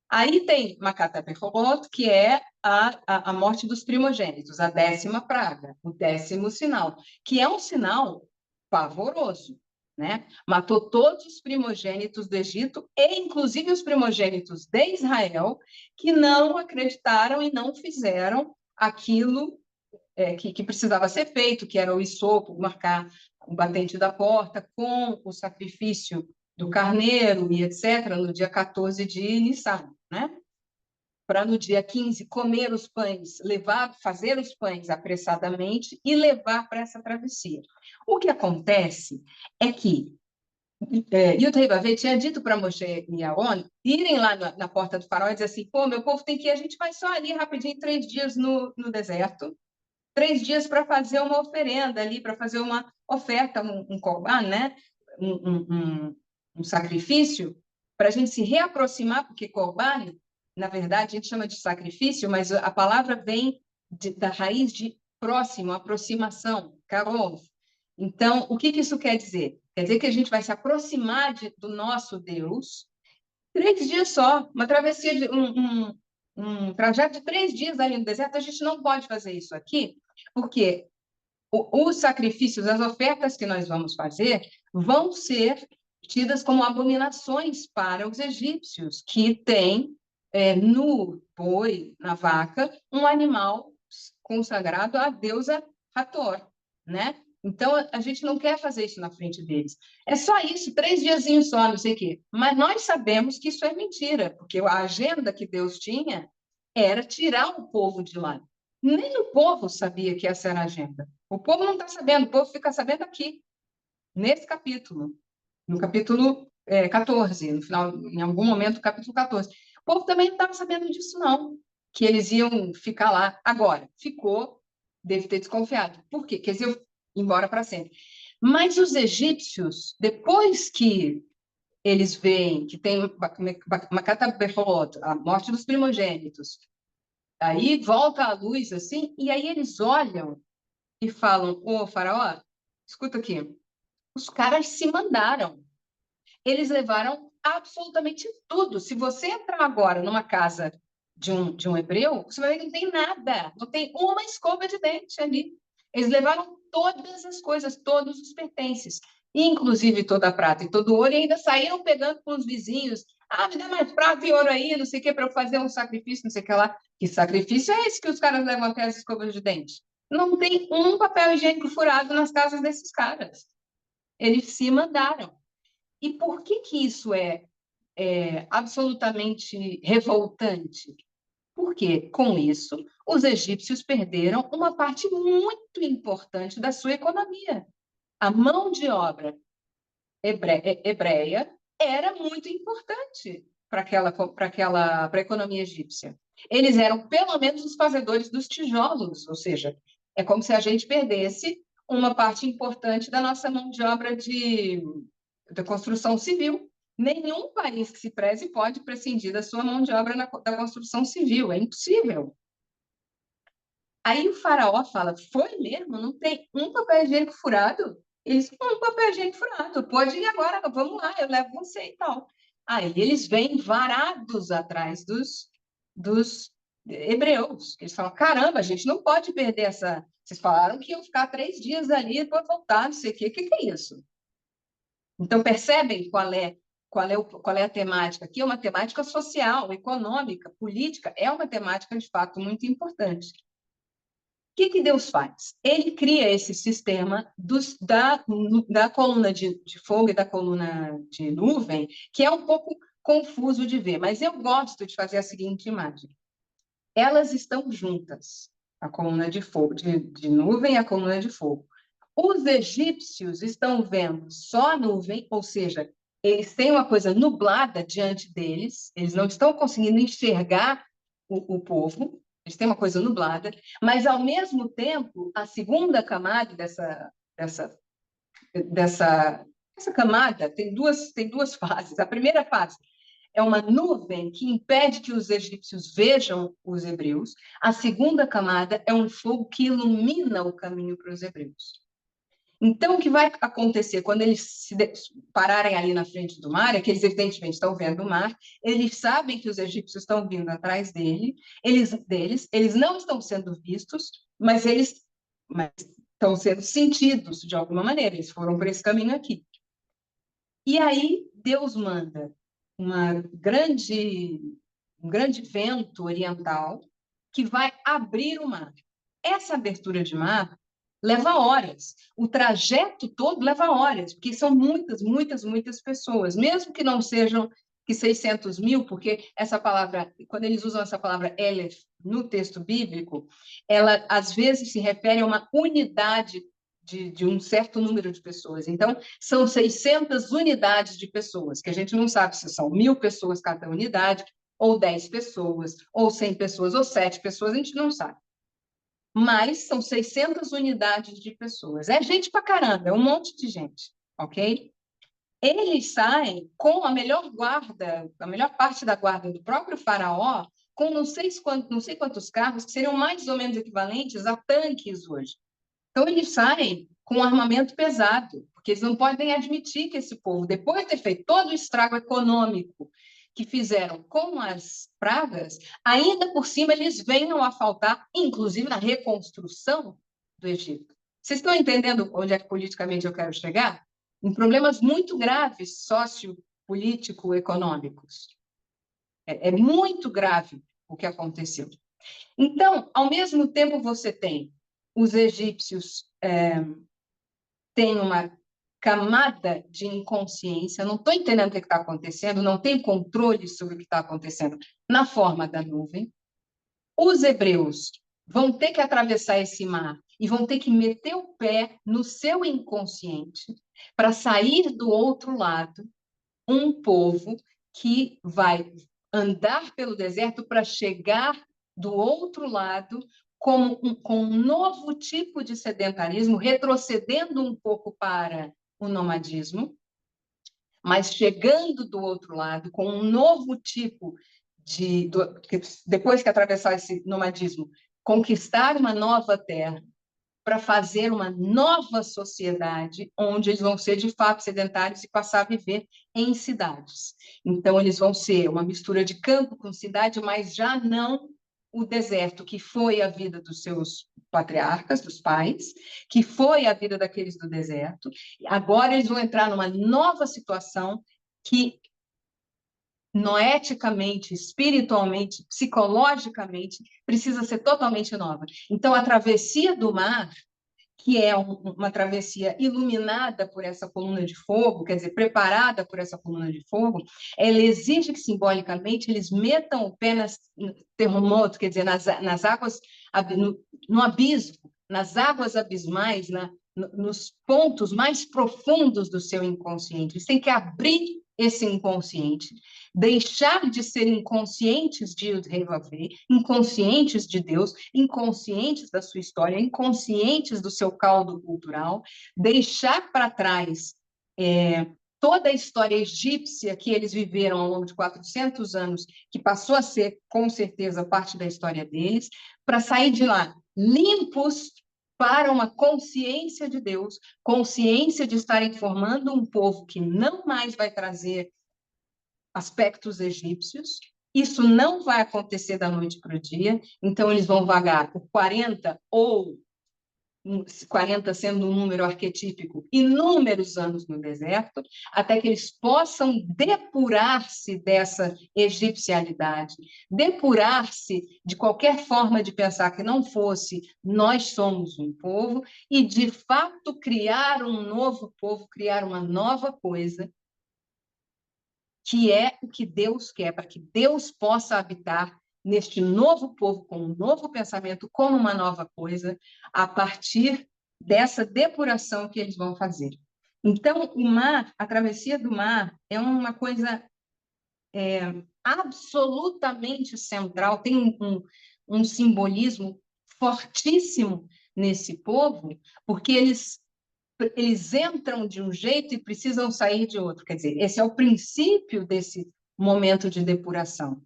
Aí tem Macata Perrobot, que é a morte dos primogênitos, a 10ª praga, o 10º sinal, que é um sinal pavoroso, né? Matou todos os primogênitos do Egito e, inclusive, os primogênitos de Israel, que não acreditaram e não fizeram aquilo que precisava ser feito, que era o hisopo, marcar o batente da porta com o sacrifício do carneiro e etc., no dia 14 de Nissan, né? Para no dia 15 comer os pães, fazer os pães apressadamente e levar para essa travessia. O que acontece é que Yud-Heh-Vavê tinha dito para Moshe e Aron irem lá na porta do faraó e dizer assim, pô, meu povo tem que ir, a gente vai só ali rapidinho, 3 dias no deserto, 3 dias para fazer uma oferenda ali, para fazer uma oferta, um korban, né? Um sacrifício, para a gente se reaproximar, porque korban, na verdade, a gente chama de sacrifício, mas a palavra vem da raiz de próximo, aproximação, karov. Então, o que isso quer dizer? Quer dizer que a gente vai se aproximar do nosso Deus 3 dias só, uma travessia de um trajeto de 3 dias ali no deserto. A gente não pode fazer isso aqui, porque os sacrifícios, as ofertas que nós vamos fazer, vão ser tidas como abominações para os egípcios, que têm no boi, na vaca, um animal consagrado à deusa Hathor, né? Então, a gente não quer fazer isso na frente deles. É só isso, 3 diazinhos só, não sei o quê. Mas nós sabemos que isso é mentira, porque a agenda que Deus tinha era tirar o povo de lá. Nem o povo sabia que essa era a agenda. O povo não está sabendo, o povo fica sabendo aqui, nesse capítulo, no capítulo 14, no final, em algum momento do capítulo 14. O povo também não estava sabendo disso, não, que eles iam ficar lá. Agora, ficou, deve ter desconfiado. Por quê? Quer dizer, ir embora para sempre. Mas os egípcios, depois que eles veem que tem Makata Behorot, a morte dos primogênitos, aí volta a luz assim, e aí eles olham e falam: Ô, faraó, escuta aqui, os caras se mandaram. Eles levaram absolutamente tudo. Se você entrar agora numa casa de um hebreu, você vai ver que não tem nada, não tem uma escova de dente ali. Eles levaram todas as coisas, todos os pertences, inclusive toda a prata e todo o ouro, e ainda saíram pegando com os vizinhos. Ah, me dá mais prata e ouro aí, não sei o que, para eu fazer um sacrifício, não sei o que lá. Que sacrifício é esse que os caras levam até as escovas de dente? Não tem um papel higiênico furado nas casas desses caras. Eles se mandaram. E por que isso é absolutamente revoltante? Porque, com isso, os egípcios perderam uma parte muito importante da sua economia. A mão de obra hebreia era muito importante para a economia egípcia. Eles eram, pelo menos, os fazedores dos tijolos, ou seja, é como se a gente perdesse uma parte importante da nossa mão de obra da construção civil. Nenhum país que se preze pode prescindir da sua mão de obra da construção civil, é impossível. Aí o faraó fala, foi mesmo? Não tem um papel higiênico furado? Eles, um papel higiênico furado, pode ir agora, vamos lá, eu levo você e tal. Aí eles vêm varados atrás dos hebreus. Eles falam, caramba, a gente não pode perder essa... Vocês falaram que iam ficar 3 dias ali, depois voltar, não sei o quê. O que que é isso? Então, percebem qual é a temática? Aqui é uma temática social, econômica, política, é uma temática, de fato, muito importante. O que Deus faz? Ele cria esse sistema da coluna de fogo e da coluna de nuvem, que é um pouco confuso de ver, mas eu gosto de fazer a seguinte imagem. Elas estão juntas, a coluna de fogo, de nuvem e a coluna de fogo. Os egípcios estão vendo só a nuvem, ou seja, eles têm uma coisa nublada diante deles, eles não estão conseguindo enxergar o povo, eles têm uma coisa nublada, mas, ao mesmo tempo, a segunda camada dessa camada tem duas fases. A primeira fase é uma nuvem que impede que os egípcios vejam os hebreus. A segunda camada é um fogo que ilumina o caminho para os hebreus. Então, o que vai acontecer quando eles pararem ali na frente do mar é que eles, evidentemente, estão vendo o mar, eles sabem que os egípcios estão vindo atrás deles não estão sendo vistos, mas eles estão sendo sentidos de alguma maneira, eles foram por esse caminho aqui. E aí, Deus manda um grande vento oriental que vai abrir o mar. Essa abertura de mar leva horas. O trajeto todo leva horas, porque são muitas, muitas, muitas pessoas, mesmo que não sejam que 600 mil, porque essa palavra, quando eles usam essa palavra Elef no texto bíblico, ela às vezes se refere a uma unidade de um certo número de pessoas. Então, são 600 unidades de pessoas, que a gente não sabe se são 1.000 pessoas cada unidade, ou 10 pessoas, ou 100 pessoas, ou 7 pessoas, a gente não sabe. Mas são 600 unidades de pessoas. É gente pra caramba, é um monte de gente, ok? Eles saem com a melhor guarda, a melhor parte da guarda do próprio faraó, com não sei quantos carros, que seriam mais ou menos equivalentes a tanques hoje. Então, eles saem com armamento pesado, porque eles não podem admitir que esse povo, depois de ter feito todo o estrago econômico que fizeram com as pragas, ainda por cima eles venham a faltar, inclusive na reconstrução do Egito. Vocês estão entendendo onde é que politicamente eu quero chegar? Em problemas muito graves sociopolítico-econômicos. É muito grave o que aconteceu. Então, ao mesmo tempo, você tem os egípcios têm uma camada de inconsciência, não estou entendendo o que está acontecendo, não tem controle sobre o que está acontecendo na forma da nuvem. Os hebreus vão ter que atravessar esse mar e vão ter que meter o pé no seu inconsciente para sair do outro lado, um povo que vai andar pelo deserto para chegar do outro lado com um novo tipo de sedentarismo, retrocedendo um pouco para o nomadismo, mas chegando do outro lado com um novo tipo depois que atravessar esse nomadismo, conquistar uma nova terra, para fazer uma nova sociedade onde eles vão ser de fato sedentários e passar a viver em cidades. Então, eles vão ser uma mistura de campo com cidade, mas já não o deserto, que foi a vida dos seus patriarcas, dos pais, que foi a vida daqueles do deserto. Agora eles vão entrar numa nova situação que noeticamente, espiritualmente, psicologicamente, precisa ser totalmente nova. Então, a travessia do mar, que é uma travessia iluminada por essa coluna de fogo, quer dizer, preparada por essa coluna de fogo, ela exige que, simbolicamente, eles metam o pé no terremoto, quer dizer, nas águas, no abismo, nas águas abismais, nos pontos mais profundos do seu inconsciente. Eles têm que abrir esse inconsciente, deixar de ser inconscientes de Yud-Heh-Vav-Heh, inconscientes de Deus, inconscientes da sua história, inconscientes do seu caldo cultural, deixar para trás toda a história egípcia que eles viveram ao longo de 400 anos, que passou a ser, com certeza, parte da história deles, para sair de lá limpos para uma consciência de Deus, consciência de estarem formando um povo que não mais vai trazer aspectos egípcios. Isso não vai acontecer da noite para o dia, então eles vão vagar por 40 ou 40 sendo um número arquetípico, inúmeros anos no deserto, até que eles possam depurar-se dessa egipcialidade, depurar-se de qualquer forma de pensar que não fosse nós somos um povo, e de fato criar um novo povo, criar uma nova coisa, que é o que Deus quer, para que Deus possa habitar neste novo povo, com um novo pensamento, como uma nova coisa, a partir dessa depuração que eles vão fazer. Então, o mar, a travessia do mar, é uma coisa absolutamente central, tem um simbolismo fortíssimo nesse povo, porque eles entram de um jeito e precisam sair de outro. Quer dizer, esse é o princípio desse momento de depuração.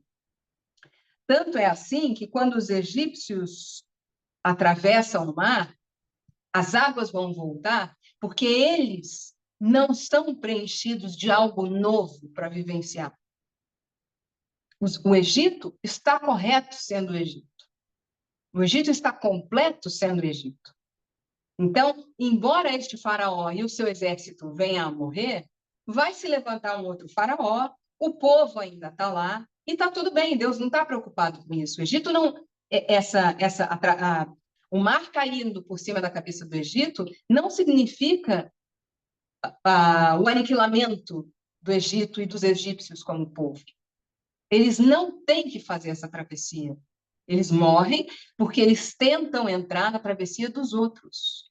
Tanto é assim que quando os egípcios atravessam o mar, as águas vão voltar, porque eles não estão preenchidos de algo novo para vivenciar. O Egito está correto sendo o Egito. O Egito está completo sendo o Egito. Então, embora este faraó e o seu exército venham a morrer, vai se levantar um outro faraó, o povo ainda está lá, e está tudo bem, Deus não está preocupado com isso. O Egito não. O mar caindo por cima da cabeça do Egito não significa o aniquilamento do Egito e dos egípcios como povo. Eles não têm que fazer essa travessia. Eles morrem porque eles tentam entrar na travessia dos outros.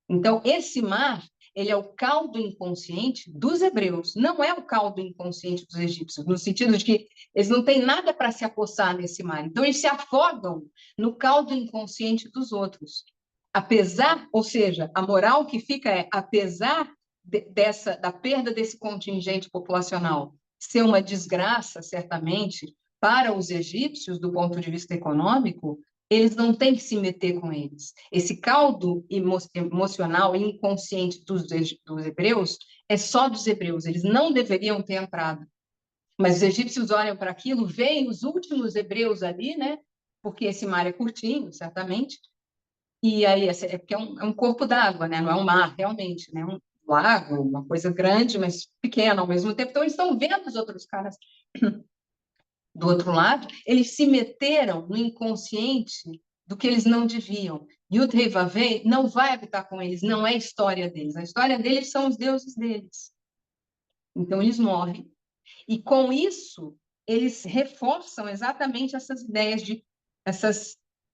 Então, esse mar, ele é o caldo inconsciente dos hebreus, não é o caldo inconsciente dos egípcios, no sentido de que eles não têm nada para se apossar nesse mar. Então, eles se afogam no caldo inconsciente dos outros. Apesar, ou seja, a moral que fica é, apesar da perda desse contingente populacional ser uma desgraça, certamente, para os egípcios, do ponto de vista econômico, eles não têm que se meter com eles. Esse caldo emocional e inconsciente dos hebreus é só dos hebreus, eles não deveriam ter entrado. Mas os egípcios olham para aquilo, veem os últimos hebreus ali, né? Porque esse mar é curtinho, certamente, e aí é porque é um corpo d'água, né? Não é um mar, realmente, né? Um lago, uma coisa grande, mas pequena ao mesmo tempo. Então, eles estão vendo os outros caras do outro lado, eles se meteram no inconsciente do que eles não deviam. Yud-Heh Vaveh não vai habitar com eles, não é a história deles. A história deles são os deuses deles. Então, eles morrem. E, com isso, eles reforçam exatamente essas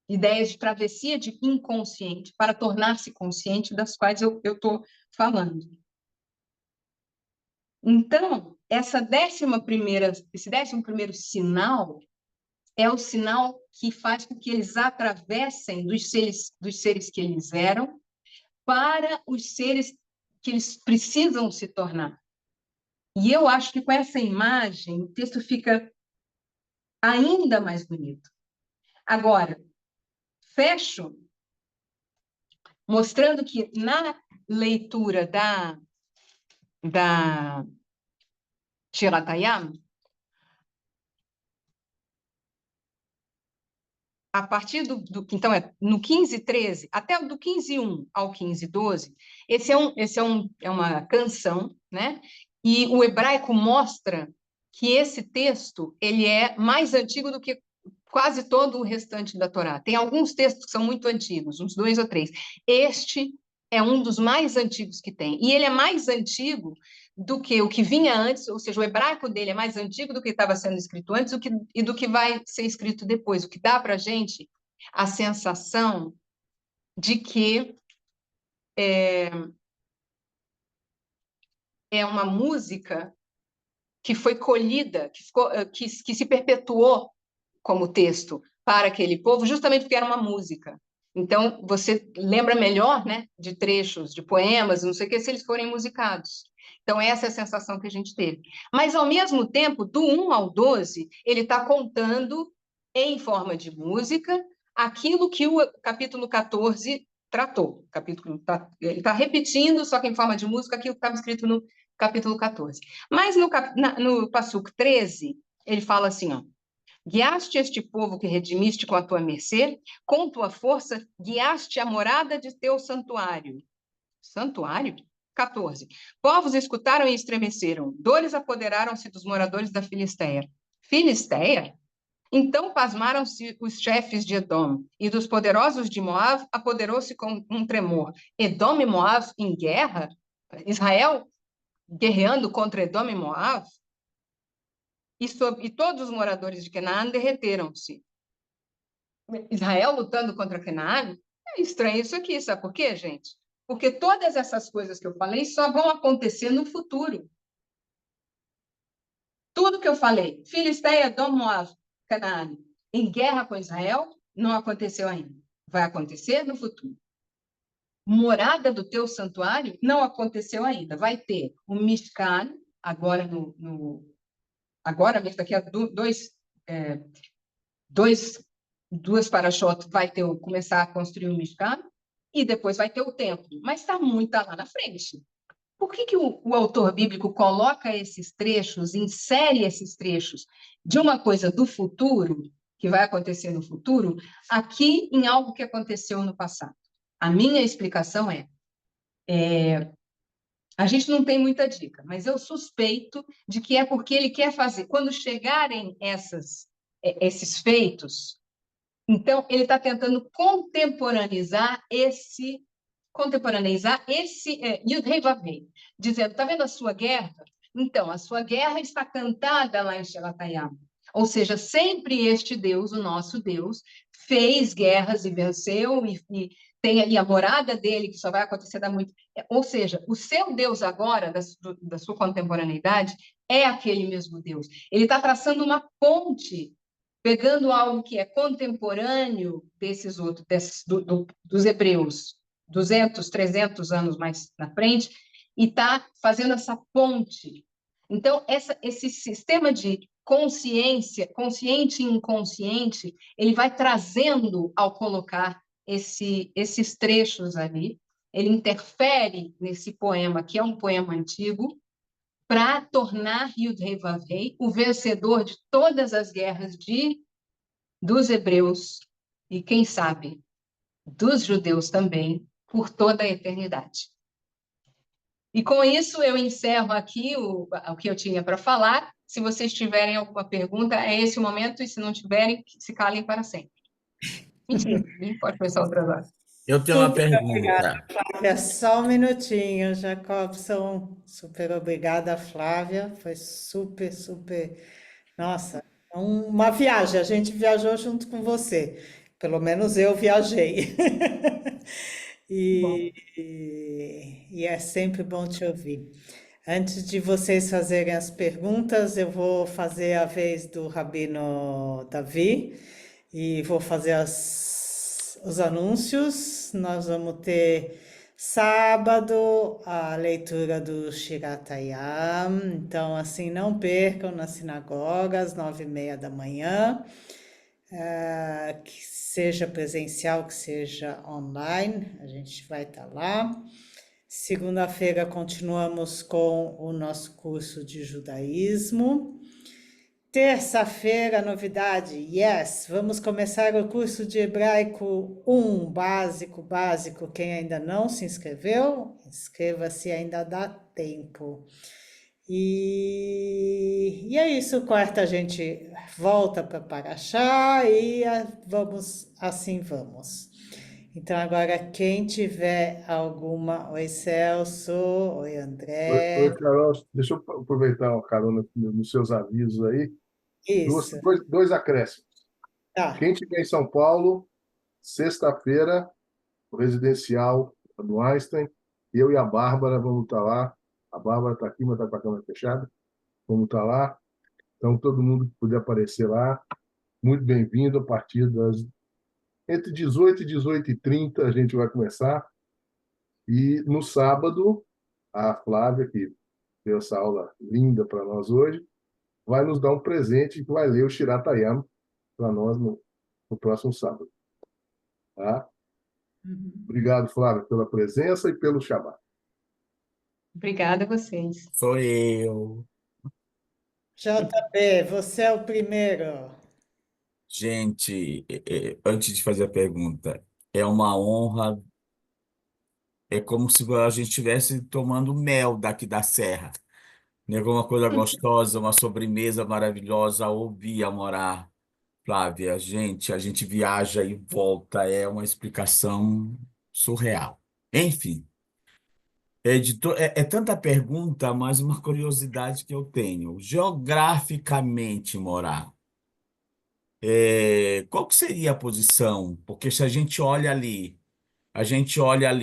ideias de travessia de inconsciente para tornar-se consciente, das quais eu estou falando. Então, esse 11º sinal é o sinal que faz com que eles atravessem dos seres que eles eram para os seres que eles precisam se tornar. E eu acho que com essa imagem o texto fica ainda mais bonito. Agora, fecho mostrando que na leitura da Shirat Hayam, a partir então, no 15:13, até do 15:1 ao 15:12, esse é uma canção, né? E o hebraico mostra que esse texto ele é mais antigo do que quase todo o restante da Torá. Tem alguns textos que são muito antigos, uns 2 ou 3. Este é um dos mais antigos que tem. E ele é mais antigo do que o que vinha antes, ou seja, o hebraico dele é mais antigo do que estava sendo escrito antes e do que vai ser escrito depois, o que dá para a gente a sensação de que é uma música que foi colhida, que se perpetuou como texto para aquele povo, justamente porque era uma música. Então, você lembra melhor, né, de trechos, de poemas, não sei o que, se eles forem musicados. Então, essa é a sensação que a gente teve. Mas, ao mesmo tempo, do 1 ao 12, ele está contando em forma de música aquilo que o capítulo 14 tratou. Ele está repetindo, só que em forma de música, aquilo que estava escrito no capítulo 14. Mas no Passuco 13, ele fala assim, ó, guiaste este povo que redimiste com a tua mercê, com tua força guiaste a morada de teu santuário. Santuário? 14. Povos escutaram e estremeceram, dores apoderaram-se dos moradores da Filisteia. Filisteia? Então pasmaram-se os chefes de Edom, e dos poderosos de Moab apoderou-se com um tremor. Edom e Moab em guerra? Israel guerreando contra Edom e Moab? E todos os moradores de Canaã derreteram-se. Israel lutando contra Canaã? É estranho isso aqui, sabe por quê, gente? Porque todas essas coisas que eu falei só vão acontecer no futuro. Tudo que eu falei, Filisteia, Edom, Moab, Canaã, em guerra com Israel, não aconteceu ainda. Vai acontecer no futuro. Morada do teu santuário não aconteceu ainda. Vai ter o Mishkan, agora agora mesmo, daqui a duas parashot, vai ter começar a construir o Mishkan, e depois vai ter o templo. Mas está muito lá na frente. Por que o autor bíblico coloca esses trechos, insere esses trechos de uma coisa do futuro, que vai acontecer no futuro, aqui em algo que aconteceu no passado? A minha explicação a gente não tem muita dica, mas eu suspeito de que é porque ele quer fazer, quando chegarem esses feitos, então ele está tentando contemporaneizar esse Yud Hei Vav Hei, dizendo, está vendo a sua guerra? Então, a sua guerra está cantada lá em Shelatayam. Ou seja, sempre este Deus, o nosso Deus, fez guerras e venceu, e tem ali a morada dele, que só vai acontecer da muito. Ou seja, o seu Deus agora, da sua contemporaneidade, é aquele mesmo Deus. Ele está traçando uma ponte, pegando algo que é contemporâneo desses outros, dos hebreus, 200, 300 anos mais na frente, e está fazendo essa ponte. Então, esse sistema de consciência, consciente e inconsciente, ele vai trazendo ao colocar esses trechos ali, ele interfere nesse poema, que é um poema antigo, para tornar Yud Hei Vav Hei o vencedor de todas as guerras dos hebreus e, quem sabe, dos judeus também, por toda a eternidade. E com isso eu encerro aqui o que eu tinha para falar. Se vocês tiverem alguma pergunta, é esse o momento, e se não tiverem, se calem para sempre. Mentira, ninguém pode começar outra hora. Eu tenho uma Super obrigada, pergunta. Flávia. Só um minutinho, Jacobson. Super obrigada, Flávia. Foi super, super. Nossa, uma viagem. A gente viajou junto com você. Pelo menos eu viajei. Bom, E é sempre bom te ouvir. Antes de vocês fazerem as perguntas, eu vou fazer a vez do Rabino Davi e vou fazer os anúncios. Nós vamos ter sábado a leitura do Shirat Hayam, então assim não percam na sinagoga às 9h30 da manhã, que seja presencial, que seja online, a gente vai estar lá. Segunda-feira continuamos com o nosso curso de judaísmo. Terça-feira, novidade, yes, vamos começar o curso de hebraico 1, básico. Quem ainda não se inscreveu, inscreva-se, ainda dá tempo. E é isso, quarta a gente volta para Paraxá e vamos. Então agora quem tiver alguma, oi Celso, oi Oi, André, Carol, deixa eu aproveitar a carona nos seus avisos aí. isso, Dois acréscimos. tá. Quem estiver em São Paulo, sexta-feira, o residencial do Einstein, eu e a Bárbara vamos estar lá. A Bárbara está aqui, mas está com a câmera fechada. Vamos estar lá. Então, todo mundo que puder aparecer lá, muito bem-vindo. A partir entre 18 e 18h30 a gente vai começar. E no sábado, a Flávia, que deu essa aula linda para nós hoje, vai nos dar um presente que vai ler o Shirat Hayam para nós no próximo sábado. Tá? Uhum. Obrigado, Flávio, pela presença e pelo chamado. Obrigada a vocês. Sou eu. JB, você é o primeiro. Gente, antes de fazer a pergunta, é uma honra, é como se a gente estivesse tomando mel daqui da serra. Né? Uma coisa gostosa, uma sobremesa maravilhosa, ouvir, Amorá. Flávia, a gente viaja e volta, é uma explicação surreal. Enfim, é tanta pergunta, mas uma curiosidade que eu tenho. Geograficamente, Morá, qual que seria a posição? Porque se a gente olha ali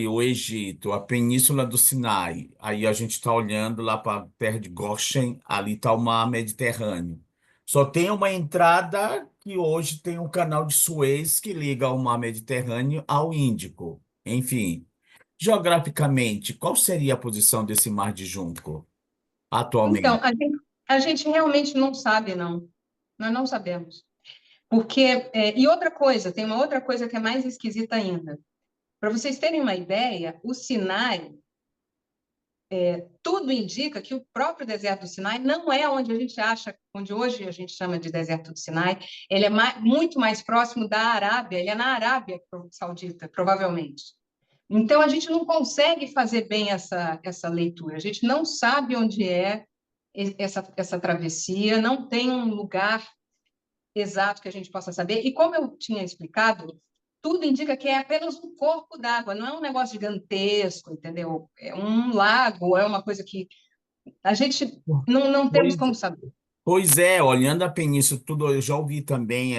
o Egito, a Península do Sinai, aí a gente está olhando lá para a terra de Goshen, ali está o mar Mediterrâneo. Só tem uma entrada que hoje tem o canal de Suez que liga o mar Mediterrâneo ao Índico. Enfim, geograficamente, qual seria a posição desse mar de Junco Então, atualmente? a gente realmente não sabe, não. Nós não sabemos. Porque, e outra coisa, tem uma outra coisa que é mais esquisita ainda. Para vocês terem uma ideia, o Sinai, tudo indica que o próprio deserto do Sinai não é onde a gente acha, onde hoje a gente chama de deserto do Sinai, ele é muito mais próximo da Arábia, ele é na Arábia Saudita, provavelmente. Então, a gente não consegue fazer bem essa leitura, a gente não sabe onde é essa travessia, não tem um lugar exato que a gente possa saber. E como eu tinha explicado, tudo indica que é apenas um corpo d'água, não é um negócio gigantesco, entendeu? É um lago, é uma coisa que a gente não temos Pois como saber. Pois é, olhando a Península, tudo, eu já ouvi também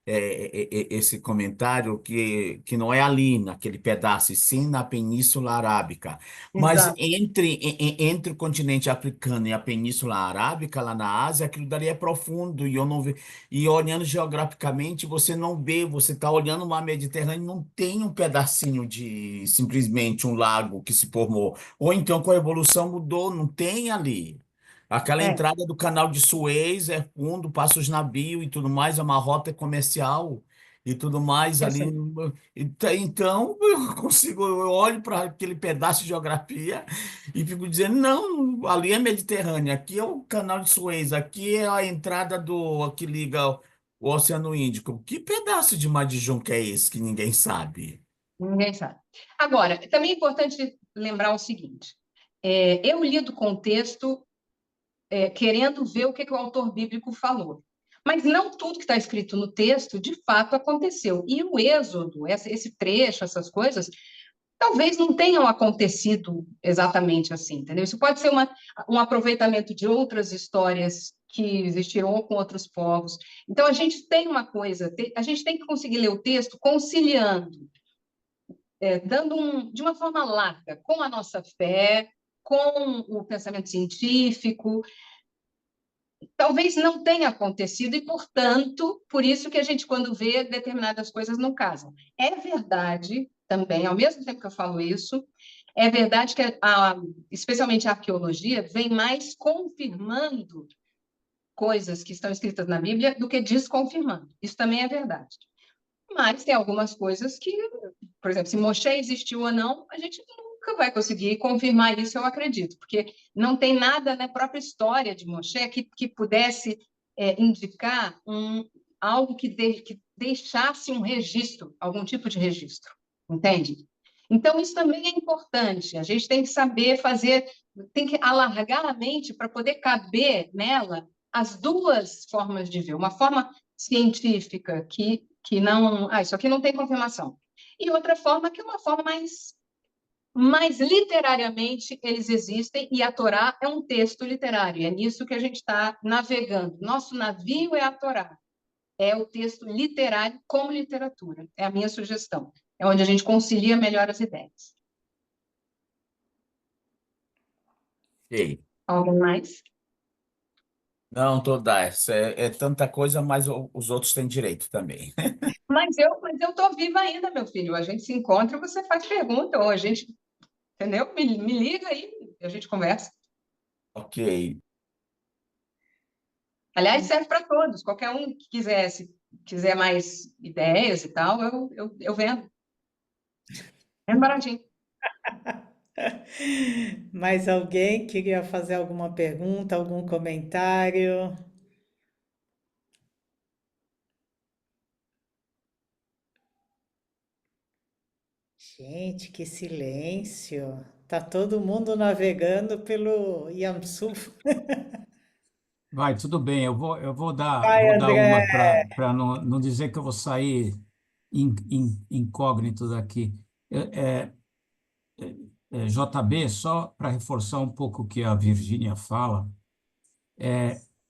esse comentário que não é ali naquele pedaço, e sim na Península Arábica. Mas Exato. entre o continente africano e a Península Arábica, lá na Ásia, aquilo dali é profundo, e eu não ve, e olhando geograficamente, você não vê, você está olhando o mar Mediterrâneo, não tem um pedacinho de simplesmente um lago que se formou. Ou então com a evolução mudou, não tem ali. Aquela É, entrada do canal de Suez é fundo, passa os navios e tudo mais, é uma rota comercial e tudo mais eu ali. sei. Então, eu olho para aquele pedaço de geografia e fico dizendo, não, ali é Mediterrâneo, aqui é o canal de Suez, aqui é a entrada que liga o Oceano Índico. Que pedaço de Mar de Junco é esse que ninguém sabe? Ninguém sabe. Agora, também é importante lembrar o seguinte: eu li do contexto querendo ver o que o autor bíblico falou. Mas não tudo que está escrito no texto, de fato, aconteceu. E o Êxodo, esse trecho, essas coisas, talvez não tenham acontecido exatamente assim, entendeu? Isso pode ser um aproveitamento de outras histórias que existiram com outros povos. Então, a gente tem uma coisa, a gente tem que conseguir ler o texto conciliando, de uma forma larga, com a nossa fé, com o pensamento científico. Talvez não tenha acontecido e, portanto, por isso que a gente, quando vê determinadas coisas, não casam. É verdade também, ao mesmo tempo que eu falo isso, é verdade que, especialmente a arqueologia, vem mais confirmando coisas que estão escritas na Bíblia do que desconfirmando. Isso também é verdade. Mas tem algumas coisas que, por exemplo, se Moshe existiu ou não, a gente nunca vai conseguir confirmar isso, eu acredito, porque não tem nada na própria história de Moshe que pudesse indicar algo que deixasse um registro, algum tipo de registro, entende? Então, isso também é importante. A gente tem que saber fazer, tem que alargar a mente para poder caber nela as duas formas de ver. Uma forma científica que não, isso aqui não tem confirmação. E outra forma que é uma forma mais literariamente eles existem, e a Torá é um texto literário, e é nisso que a gente está navegando. Nosso navio é a Torá, é o texto literário como literatura, é a minha sugestão. É onde a gente concilia melhor as ideias. Ei, Alguém mais? não, toda essa é tanta coisa, mas os outros têm direito também. Mas eu estou viva ainda, meu filho. A gente se encontra, você faz pergunta, ou a gente, entendeu? Me liga aí, a gente conversa. Ok. Aliás, serve para todos. Qualquer um que quisesse quiser mais ideias e tal, eu vendo. É baratinho. Mais alguém queria fazer alguma pergunta, algum comentário? Gente, que silêncio! Tá todo mundo navegando pelo Yamsuf. Vai, tudo bem. Vai, Vou dar André. uma para não dizer que eu vou sair incógnito daqui. JB, só para reforçar um pouco o que a Virgínia fala,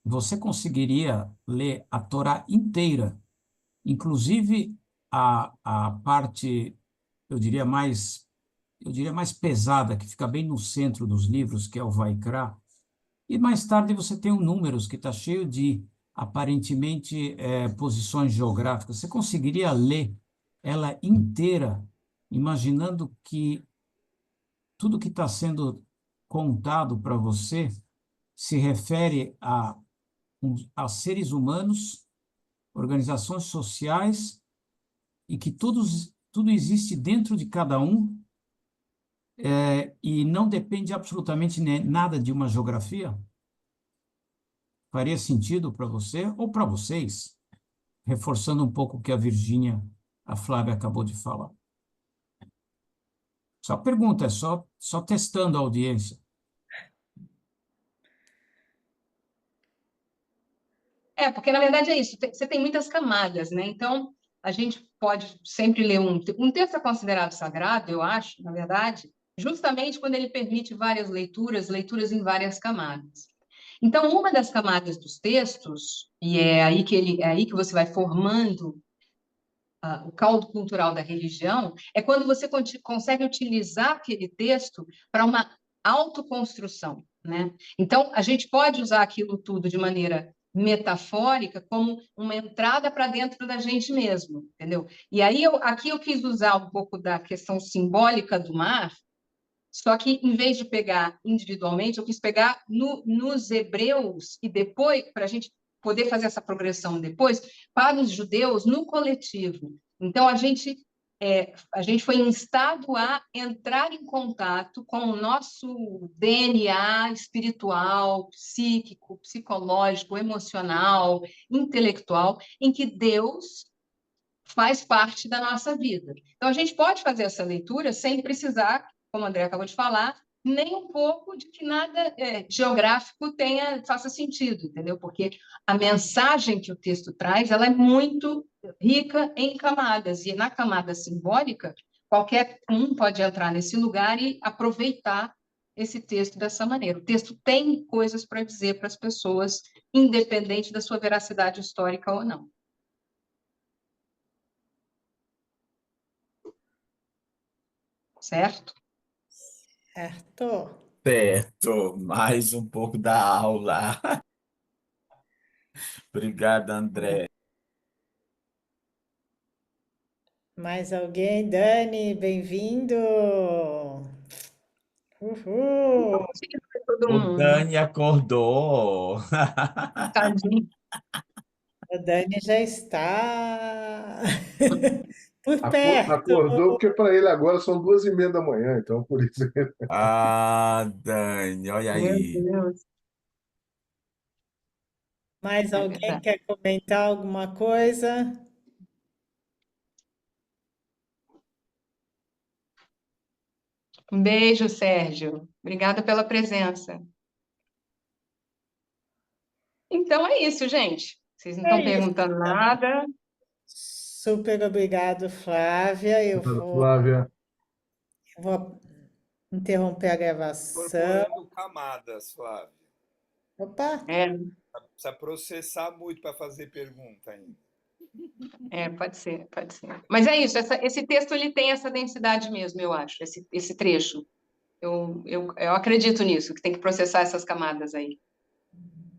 você conseguiria ler a Torá inteira, inclusive a parte, eu diria mais pesada, que fica bem no centro dos livros, que é o Vaikra. E mais tarde você tem o Números, que está cheio de, aparentemente, posições geográficas. Você conseguiria ler ela inteira, imaginando que tudo que está sendo contado para você se refere a seres humanos, organizações sociais, e que tudo existe dentro de cada um, e não depende absolutamente nada de uma geografia? Faria sentido para você ou para vocês? Reforçando um pouco o que a Flávia acabou de falar. Só pergunta, só testando a audiência. Porque na verdade é isso, você tem muitas camadas, né? Então, a gente pode sempre ler um texto é considerado sagrado, eu acho, na verdade, justamente quando ele permite várias leituras em várias camadas. Então, uma das camadas dos textos, e é aí que você vai formando o caldo cultural da religião, é quando você consegue utilizar aquele texto para uma autoconstrução, né? Então, a gente pode usar aquilo tudo de maneira metafórica como uma entrada para dentro da gente mesmo, entendeu? E aí, aqui eu quis usar um pouco da questão simbólica do mar, só que, em vez de pegar individualmente, eu quis pegar nos hebreus e depois, para a gente poder fazer essa progressão depois, para os judeus no coletivo. Então, a gente foi instado a entrar em contato com o nosso DNA espiritual, psíquico, psicológico, emocional, intelectual, em que Deus faz parte da nossa vida. Então, a gente pode fazer essa leitura sem precisar, como o André acabou de falar, nem um pouco de que nada geográfico faça sentido, entendeu? Porque a mensagem que o texto traz, ela é muito rica em camadas, e na camada simbólica, qualquer um pode entrar nesse lugar e aproveitar esse texto dessa maneira. O texto tem coisas para dizer para as pessoas, independente da sua veracidade histórica ou não. Certo? Certo. Certo, mais um pouco da aula. Obrigado, André. Mais alguém? Dani, bem-vindo. Não Uhul. consegui ver todo O mundo. Dani acordou. Tadinho. A Dani já está por perto. Acordou, porque para ele agora são 2h30 da manhã, então por isso. Ah, Dani, olha Meu aí. Deus, Mais é alguém verdade. quer comentar alguma coisa? Um beijo, Sérgio. Obrigada pela presença. Então é isso, gente. Vocês não É estão isso. perguntando nada. Super obrigado, Flávia. Flávia, Vou interromper a gravação. Incorporando camadas, Flávio. Opa, É, Precisa processar muito para fazer pergunta ainda. pode ser, pode ser. Mas é isso, esse texto ele tem essa densidade mesmo, eu acho, esse trecho. Eu acredito nisso, que tem que processar essas camadas aí,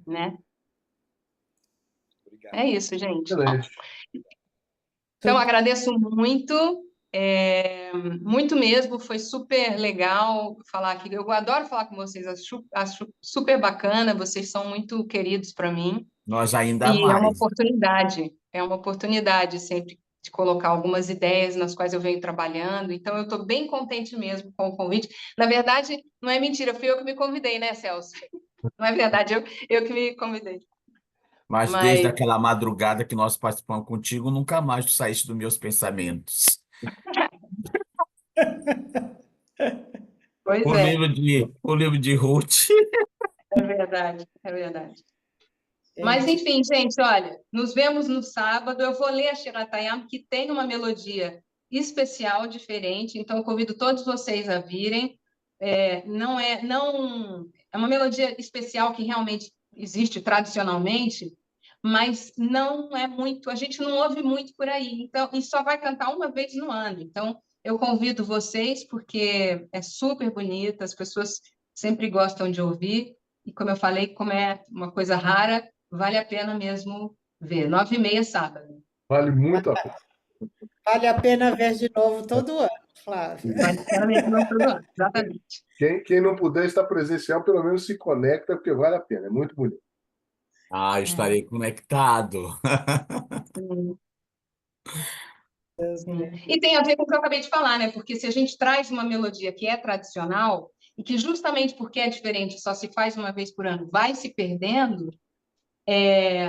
né? Obrigado. É isso, gente. excelente. Então, tudo agradeço muito, muito mesmo, foi super legal falar aqui. Eu adoro falar com vocês, acho super bacana, vocês são muito queridos para mim, Nós ainda e é uma mais. oportunidade. é uma oportunidade sempre de colocar algumas ideias nas quais eu venho trabalhando. Então, eu estou bem contente mesmo com o convite. Na verdade, não é mentira, fui eu que me convidei, né, Celso? Não é verdade, eu que me convidei. Mas desde Mas, aquela madrugada que nós participamos contigo, nunca mais tu saíste dos meus pensamentos. pois O é, livro de Ruth. é verdade, é verdade. Mas, Gente, enfim, gente, olha, nos vemos no sábado. Eu vou ler a Shiratayam, que tem uma melodia especial, diferente. Então, eu convido todos vocês a virem. Não é uma melodia especial que realmente existe tradicionalmente, mas não é muito, a gente não ouve muito por aí. Então, e só vai cantar uma vez no ano. Então, eu convido vocês porque é super bonita, as pessoas sempre gostam de ouvir. E como eu falei, como é uma coisa rara, vale a pena mesmo ver. 9h30 sábado. Vale muito a pena. vale a pena ver de novo todo ano, Flávia. Vale a pena mesmo não todo ano. Exatamente. Quem não puder estar presencial, pelo menos se conecta, porque vale a pena. É muito bonito. Ah, eu estarei conectado. Sim, Deus sim. me E tem a ver com o que eu acabei de falar, né? Porque se a gente traz uma melodia que é tradicional e que justamente porque é diferente, só se faz uma vez por ano, vai se perdendo,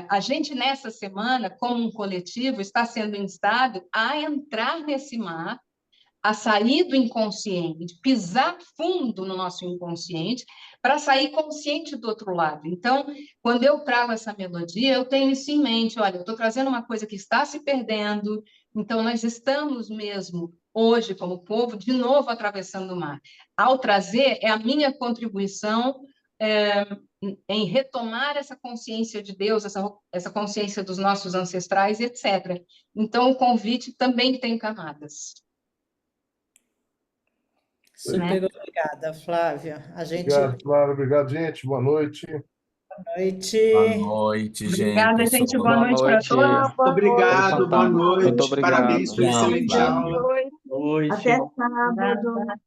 a gente nessa semana, como um coletivo, está sendo instado a entrar nesse mar, a sair do inconsciente, pisar fundo no nosso inconsciente, para sair consciente do outro lado. Então, quando eu trago essa melodia, eu tenho isso em mente. Olha, eu estou trazendo uma coisa que está se perdendo, então nós estamos mesmo, hoje, como povo, de novo atravessando o mar. Ao trazer, é a minha contribuição em retomar essa consciência de Deus, essa consciência dos nossos ancestrais, etc. Então, o convite também tem camadas. super obrigada, Flávia. A gente, boa Obrigado, Clara. Obrigado, gente. Boa noite. Boa noite. noite, Obrigada, gente. gente. Boa Boa noite para noite. todos. Boa noite. Obrigado, boa Muito noite. obrigado. Parabéns pela Tchau, excelente Flávia. aula. Boa noite. Noite. Até sábado.